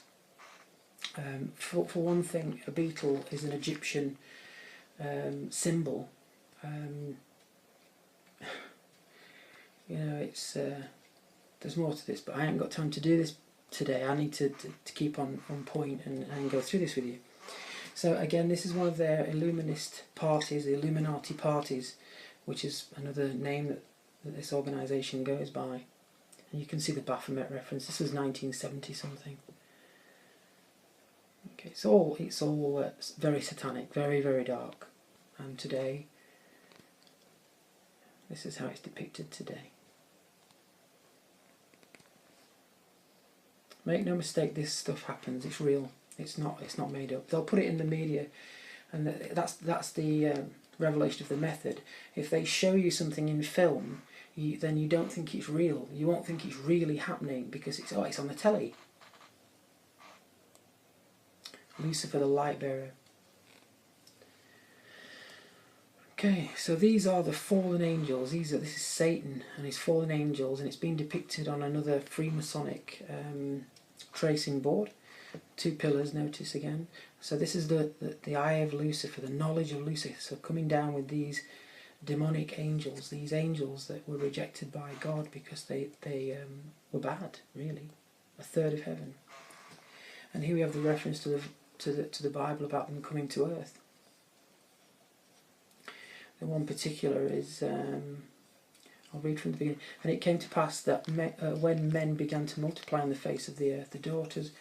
For one thing, a beetle is an Egyptian symbol. It's there's more to this, but I haven't got time to do this today. I need to keep on point and go through this with you. So again, this is one of their Illuminist parties, the Illuminati parties, which is another name that this organisation goes by. And you can see the Baphomet reference. This was 1970 something. Okay, it's all very satanic, very, very dark. And today, this is how it's depicted today. Make no mistake, this stuff happens. It's real. It's not made up. They'll put it in the media, and that's the revelation of the method. If they show you something in film, then you don't think it's real. You won't think it's really happening because it's on the telly. Lucifer, the light bearer. Okay, so these are the fallen angels. This is Satan and his fallen angels, and it's been depicted on another Freemasonic tracing board. 2 pillars, notice again. So this is the eye of Lucifer, the knowledge of Lucifer. So coming down with these demonic angels, these angels that were rejected by God because they were bad, really, a third of heaven. And here we have the reference to the Bible about them coming to earth. The one particular is, I'll read from the beginning. And it came to pass that when men began to multiply on the face of the earth, the daughters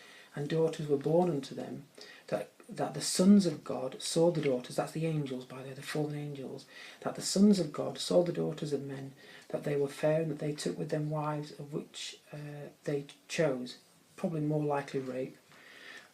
were born unto them, that the sons of God saw the daughters, that's the angels by the fallen angels, that the sons of God saw the daughters of men, that they were fair, and that they took with them wives of which they chose, probably more likely rape.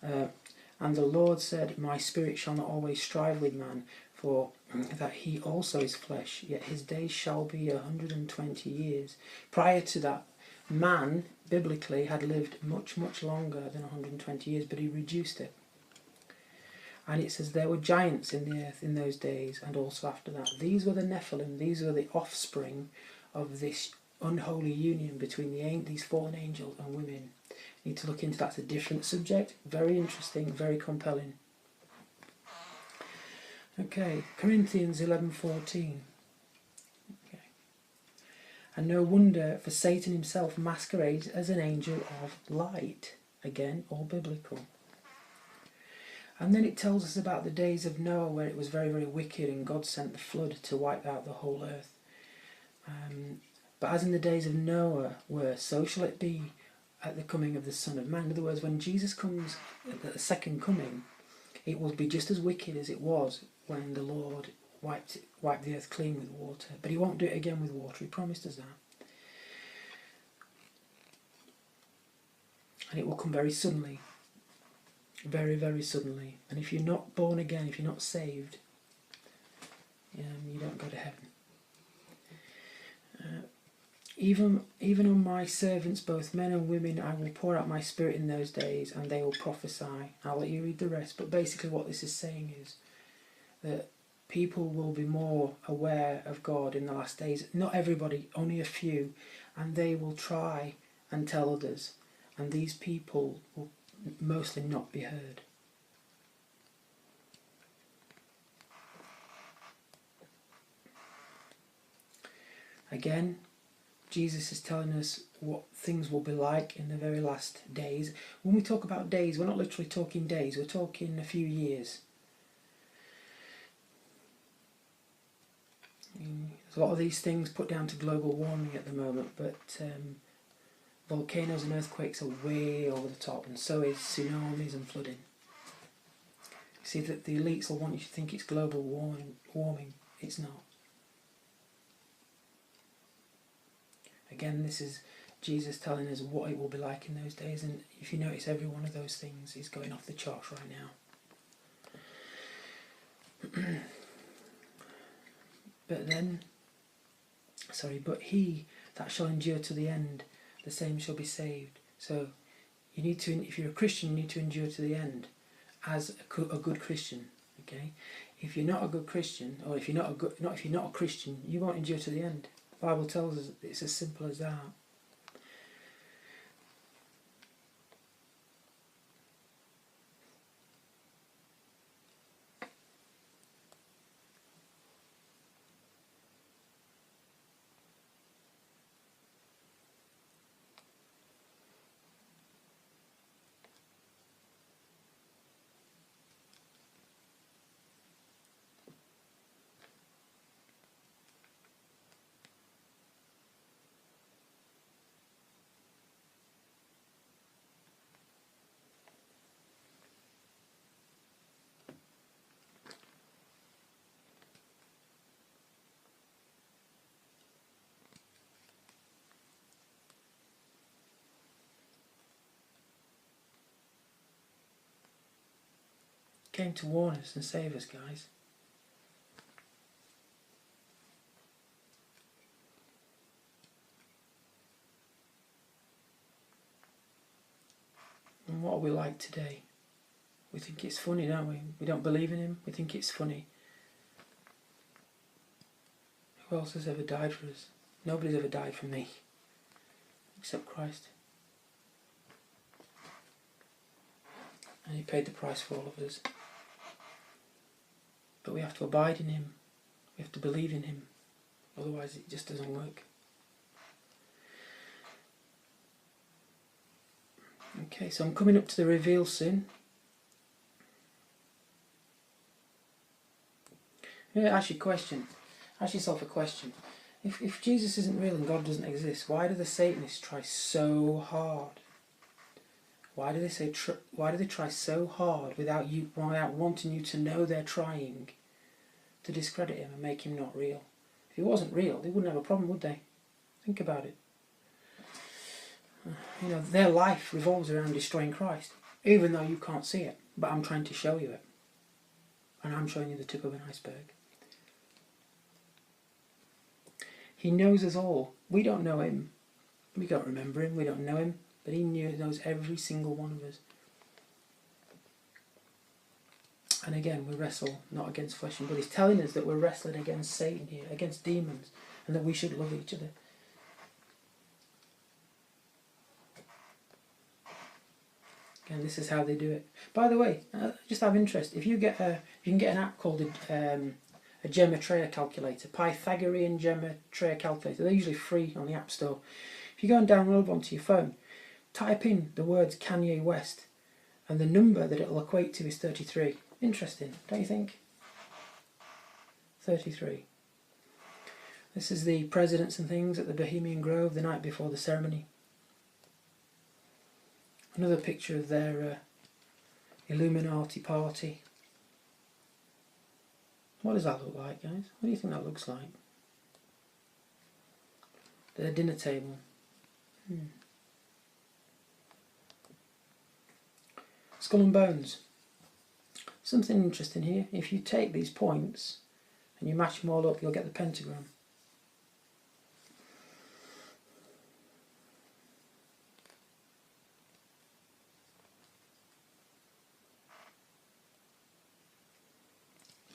And the Lord said, My spirit shall not always strive with man, for that he also is flesh, yet his days shall be 120 years. Prior to that, man, biblically, had lived much, much longer than 120 years, but he reduced it. And it says there were giants in the earth in those days, and also after that. These were the Nephilim, these were the offspring of this unholy union between these fallen angels and women. You need to look into that. It's a different subject, very interesting, very compelling. Okay, Corinthians 11:14. Okay. And no wonder, for Satan himself masquerades as an angel of light. Again, all biblical. And then it tells us about the days of Noah, where it was very, very wicked, and God sent the flood to wipe out the whole earth. But as in the days of Noah were, so shall it be at the coming of the Son of Man. In other words, when Jesus comes at the second coming, it will be just as wicked as it was when the Lord wiped the earth clean with water. But he won't do it again with water. He promised us that. And it will come very suddenly. Very, very suddenly. And if you're not born again, if you're not saved, you don't go to heaven. Even on my servants, both men and women, I will pour out my spirit in those days, and they will prophesy. I'll let you read the rest. But basically what this is saying is that people will be more aware of God in the last days. Not everybody, only a few. And they will try and tell others. And these people will mostly not be heard. Again, Jesus is telling us what things will be like in the very last days. When we talk about days, we're not literally talking days, we're talking a few years. There's a lot of these things put down to global warming at the moment, but volcanoes and earthquakes are way over the top, and so is tsunamis and flooding. See, that the elites will want you to think it's global warming. It's not. Again, this is Jesus telling us what it will be like in those days, and if you notice, every one of those things is going off the charts right now. But he that shall endure to the end, the same shall be saved. So you need to, if you're a Christian, you need to endure to the end as a good Christian. Okay, if you're not a good Christian, or if you're not a Christian, you won't endure to the end. The Bible tells us it's as simple as that. came to warn us and save us, guys. And what are we like today? We think it's funny, don't we? We don't believe in him, we think it's funny. Who else has ever died for us? Nobody's ever died for me, except Christ. And he paid the price for all of us. But we have to abide in him. We have to believe in him. Otherwise it just doesn't work. Okay, so I'm coming up to the reveal sin. Yeah, ask yourself a question. If Jesus isn't real and God doesn't exist, why do the Satanists try so hard? Why do they try so hard without wanting you to know they're trying to discredit him and make him not real? If he wasn't real, they wouldn't have a problem, would they? Think about it. You know, their life revolves around destroying Christ, even though you can't see it. But I'm trying to show you it. And I'm showing you the tip of an iceberg. He knows us all. We don't know him. We don't remember him. We don't know him. But he knows every single one of us. And again, we wrestle not against flesh and blood. He's telling us that we're wrestling against Satan here, against demons, and that we should love each other. And this is how they do it. By the way, just have interest. If you can get an app called a gematria calculator, Pythagorean gematria calculator. They're usually free on the App Store. If you go and download one to your phone, type in the words Kanye West, and the number that it'll equate to is 33. Interesting, don't you think? 33. This is the presidents and things at the Bohemian Grove the night before the ceremony. Another picture of their Illuminati party. What does that look like, guys? What do you think that looks like? Their dinner table. Skull and bones. Something interesting here. If you take these points and you match them all up, you'll get the pentagram.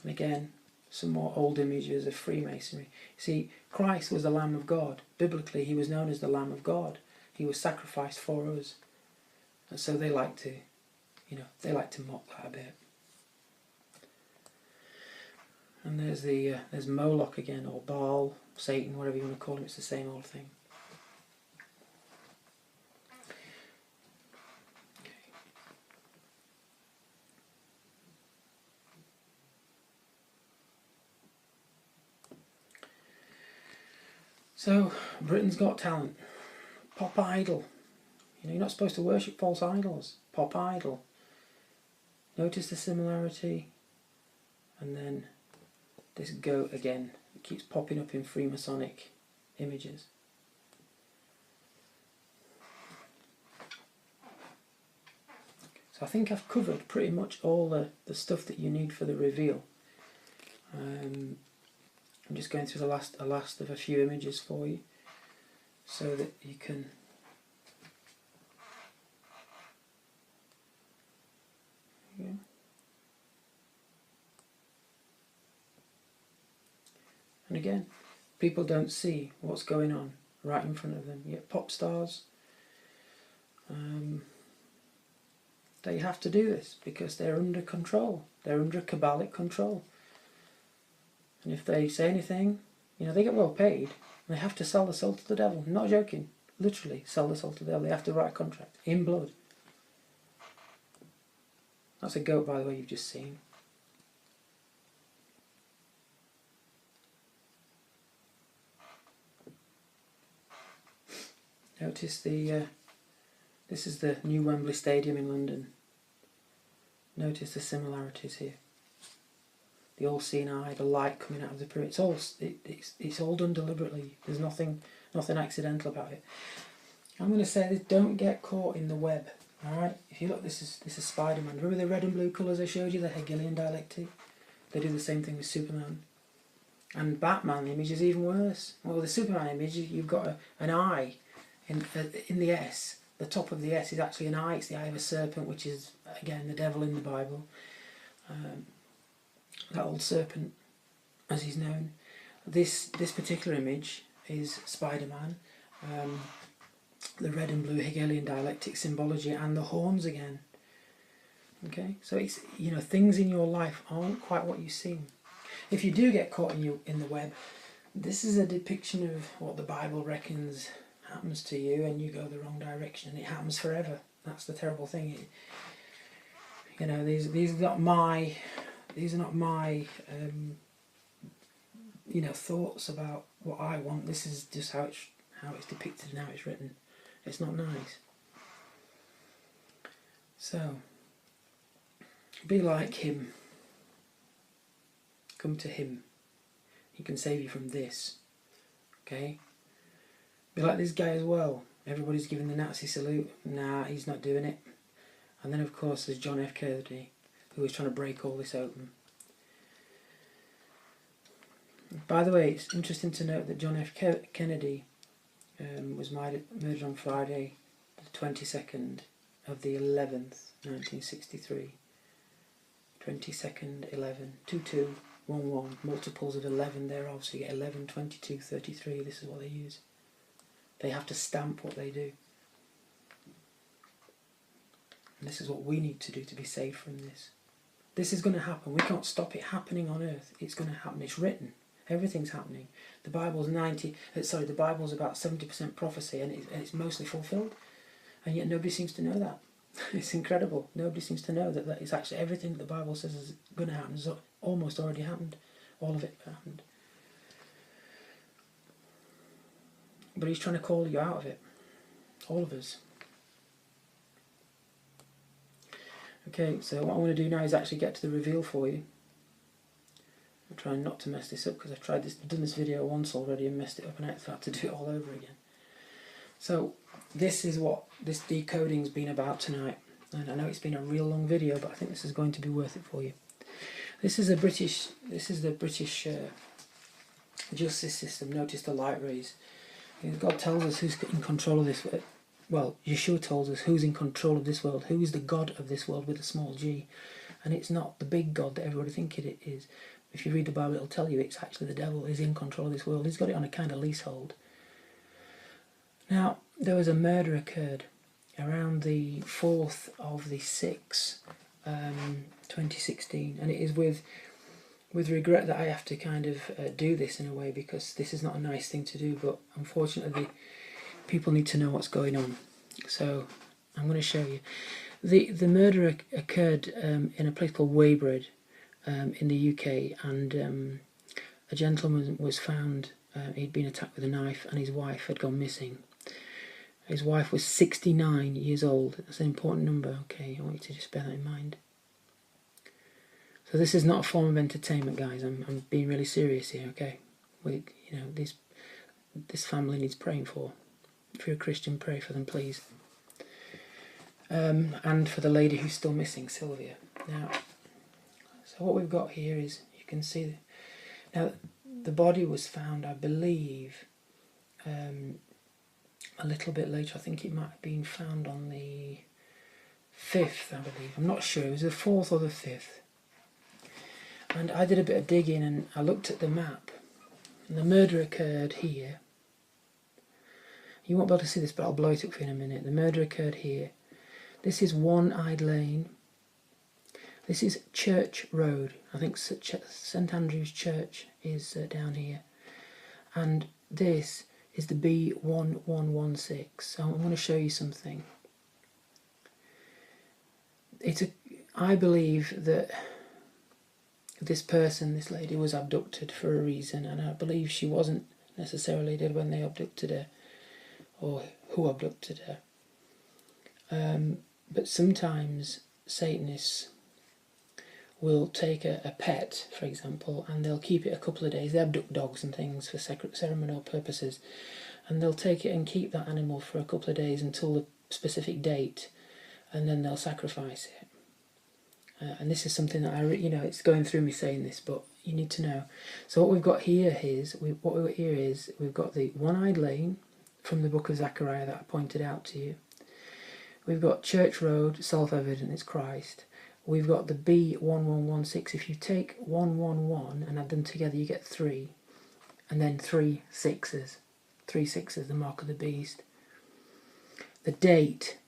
And again, some more old images of Freemasonry. See, Christ was the Lamb of God. Biblically, he was known as the Lamb of God. He was sacrificed for us. And so they like to, mock that a bit. And there's Moloch again, or Baal, Satan, whatever you want to call him. It's the same old thing. So, Britain's Got Talent. Pop idol. You're not supposed to worship false idols. Pop idol. Notice the similarity. And then this goat again. It keeps popping up in Freemasonic images. So I think I've covered pretty much all the stuff that you need for the reveal. I'm just going through the last of a few images for you, so that you can And again, people don't see what's going on right in front of them. You get pop stars. They have to do this because they're under control. They're under Kabbalic control. And if they say anything, they get well paid. They have to sell the soul to the devil. I'm not joking. Literally, sell the soul to the devil. They have to write a contract in blood. That's a goat, by the way, you've just seen. Notice this is the new Wembley Stadium in London. Notice the similarities here. The all-seeing eye, the light coming out of the pyramid. It's all done deliberately. There's nothing accidental about it. I'm going to say this: don't get caught in the web Alright, if you look, this is Spider-Man. Remember the red and blue colours I showed you, the Hegelian dialectic? They do the same thing with Superman. And Batman, the image is even worse. Well, the Superman image, you've got an eye in the S. The top of the S is actually an eye. It's the eye of a serpent, which is, again, the devil in the Bible. That old serpent, as he's known. This particular image is Spider-Man. The red and blue Hegelian dialectic symbology, and the horns again. Okay, so it's, you know, things in your life aren't quite what you seem. If you do get caught in the web, this is a depiction of what the Bible reckons happens to you, and you go the wrong direction, and it happens forever. That's the terrible thing. You know, these are not my you know, thoughts about what I want. This is just how it's depicted and how it's written. It's not nice. So, be like him. Come to him. He can save you from this. Okay? Be like this guy as well. Everybody's giving the Nazi salute. Nah, he's not doing it. And then of course there's John F. Kennedy, who was trying to break all this open. By the way, it's interesting to note that John F. Kennedy was murdered on Friday the 22nd of the 11th, 1963. 22nd, 11, 22, 11, multiples of 11 thereof, so you get 11, 22, 33, this is what they use. They have to stamp what they do. And this is what we need to do to be saved from this. This is going to happen. We can't stop it happening on earth. It's going to happen. It's written. Everything's happening. The Bible's the Bible's about 70% prophecy, and it's mostly fulfilled. And yet nobody seems to know that. It's incredible. Nobody seems to know that it's actually everything that the Bible says is going to happen has almost already happened. All of it happened. But he's trying to call you out of it. All of us. Okay, so what I want to do now is actually get to the reveal for you. I'm trying not to mess this up because I've done this video once already and messed it up, and I had to do it all over again. So this is what this decoding's been about tonight. And I know it's been a real long video, but I think this is going to be worth it for you. This is the British justice system. Notice the light rays. God tells us who's in control of this. Well, Yeshua tells us who's in control of this world. Who is the God of this world with a small g. And it's not the big God that everybody thinks it is. If you read the Bible, it'll tell you it's actually the devil is in control of this world. He's got it on a kind of leasehold. Now, there was a murder occurred around the 4th of the 6th, 2016, and it is with regret that I have to kind of do this in a way, because this is not a nice thing to do, but unfortunately people need to know what's going on. So I'm going to show you. The murder occurred in a place called Weybridge in the UK, and a gentleman was found, he'd been attacked with a knife, and his wife had gone missing. His wife was 69 years old. That's an important number, okay? I want you to just bear that in mind. So this is not a form of entertainment, guys. I'm being really serious here, okay? This family needs praying for. If you're a Christian, pray for them, please. And for the lady who's still missing, Sylvia. Now, so what we've got here is, you can see, now the body was found, I believe, a little bit later. I think it might have been found on the 5th, I believe. I'm not sure. It was the 4th or the 5th. And I did a bit of digging, and I looked at the map. And the murder occurred here. You won't be able to see this, but I'll blow it up for you in a minute. The murder occurred here. This is One-Eyed Lane. This is Church Road. I think St Andrew's Church is down here. And this is the B1116. So I'm going to show you something. I believe that this lady was abducted for a reason, and I believe she wasn't necessarily dead when they abducted her, or who abducted her. But sometimes Satanists will take a pet, for example, and they'll keep it a couple of days. They abduct dogs and things for ceremonial purposes, and they'll take it and keep that animal for a couple of days until the specific date, and then they'll sacrifice it. And this is something that it's going through me saying this, but you need to know. So what we've got here is we've got the one-eyed lane from the book of Zechariah that I pointed out to you. We've got Church Road, self-evident, it's Christ. We've got the B1116. If you take 111 and add them together, you get 3, and then 3 sixes. 3 sixes, the mark of the beast. The date.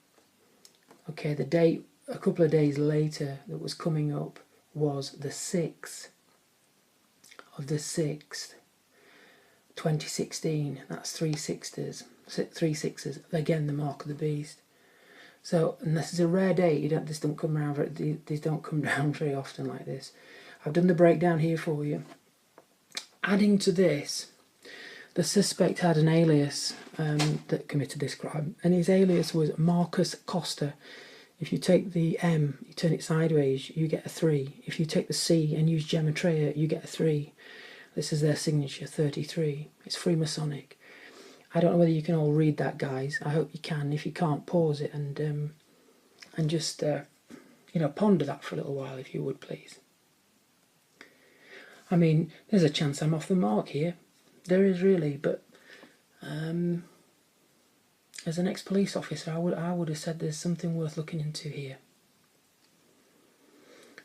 Okay, the date a couple of days later that was coming up was the 6th of the 6th, 2016. That's 3 sixes. 3 sixes. Again, the mark of the beast. So, and this is a rare date. These don't come around. These don't come down very often like this. I've done the breakdown here for you. Adding to this, the suspect had an alias that committed this crime, and his alias was Marcus Costa. If you take the M, you turn it sideways, you get a 3. If you take the C and use Gematria, you get a 3. This is their signature, 33. It's Freemasonic. I don't know whether you can all read that, guys. I hope you can. If you can't, pause it and just ponder that for a little while, if you would, please. I mean, there's a chance I'm off the mark here. There is really, but as an ex-police officer, I would have said there's something worth looking into here.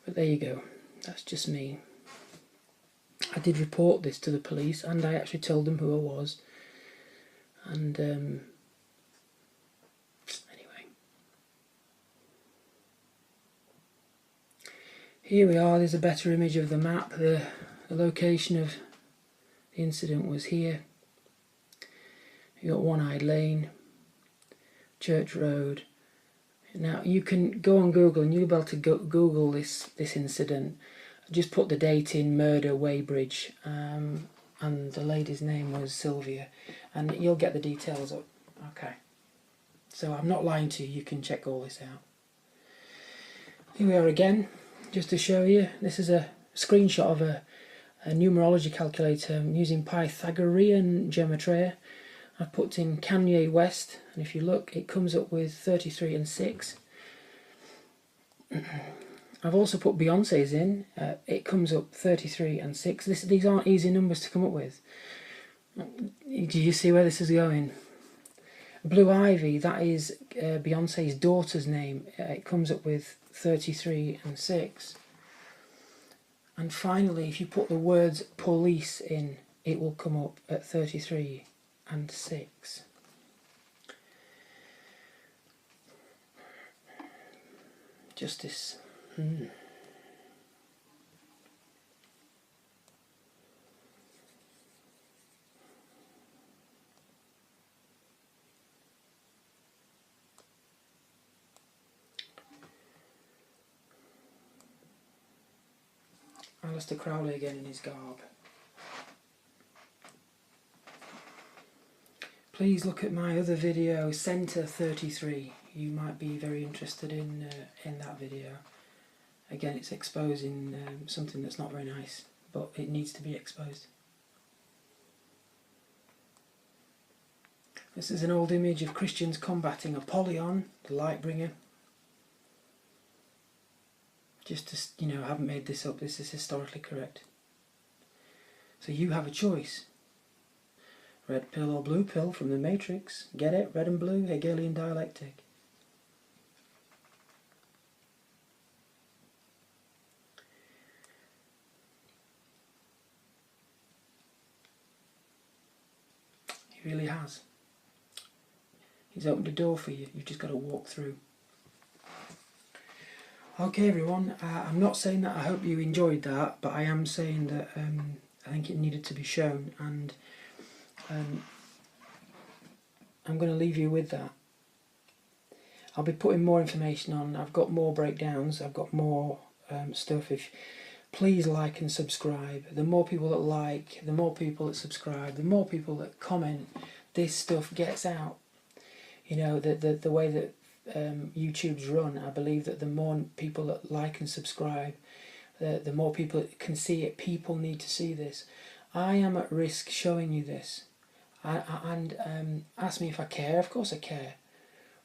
But there you go. That's just me. I did report this to the police, and I actually told them who I was. And anyway, here we are. There's a better image of the map. The location of the incident was here. You got One-Eyed Lane, Church Road. Now you can go on Google and you'll be able to Google this incident. Just put the date in, murder, Weybridge, and the lady's name was Sylvia, and you'll get the details up. Okay, so I'm not lying to you. You can check all this out. Here we are again, just to show you. This is a screenshot of a numerology calculator using Pythagorean gematria. I've put in Kanye West, and if you look, it comes up with 33 and 6. I've also put Beyonce's in. It comes up 33 and 6. These aren't easy numbers to come up with. Do you see where this is going? Blue Ivy, that is Beyonce's daughter's name. It comes up with 33 and 6. And finally, if you put the words police in, it will come up at 33 and 6. Justice. Alistair Crowley again in his garb. Please look at my other video, Centre 33. You might be very interested in that video. Again, it's exposing something that's not very nice, but it needs to be exposed. This is an old image of Christians combating Apollyon, the light bringer. Just to, I haven't made this up, this is historically correct. So you have a choice. Red pill or blue pill from the Matrix. Get it? Red and blue, Hegelian dialectic. He really has. He's opened a door for you. You've just got to walk through. Okay, everyone. I'm not saying that I hope you enjoyed that, but I am saying that I think it needed to be shown, and I'm going to leave you with that. I'll be putting more information on. I've got more breakdowns. I've got more stuff. Please like and subscribe. The more people that like, the more people that subscribe, the more people that comment, this stuff gets out. The way that YouTube's run, I believe that the more people that like and subscribe, the more people that can see it. People need to see this. I am at risk showing you this. And ask me if I care. Of course I care.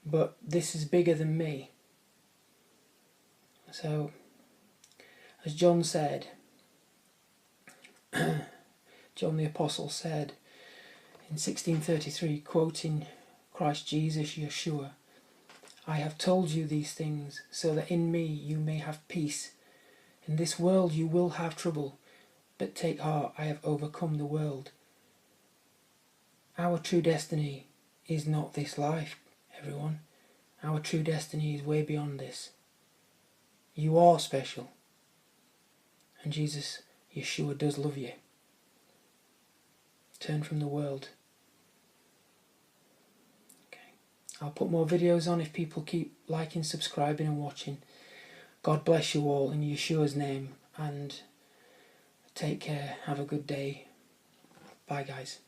But this is bigger than me. So, as John said, John the Apostle said in 1633, quoting Christ Jesus, Yeshua, "I have told you these things so that in me you may have peace. In this world you will have trouble, but take heart, I have overcome the world." Our true destiny is not this life, everyone. Our true destiny is way beyond this. You are special. And Jesus, Yeshua, does love you. Turn from the world. Okay. I'll put more videos on if people keep liking, subscribing and watching. God bless you all in Yeshua's name, and take care. Have a good day. Bye guys.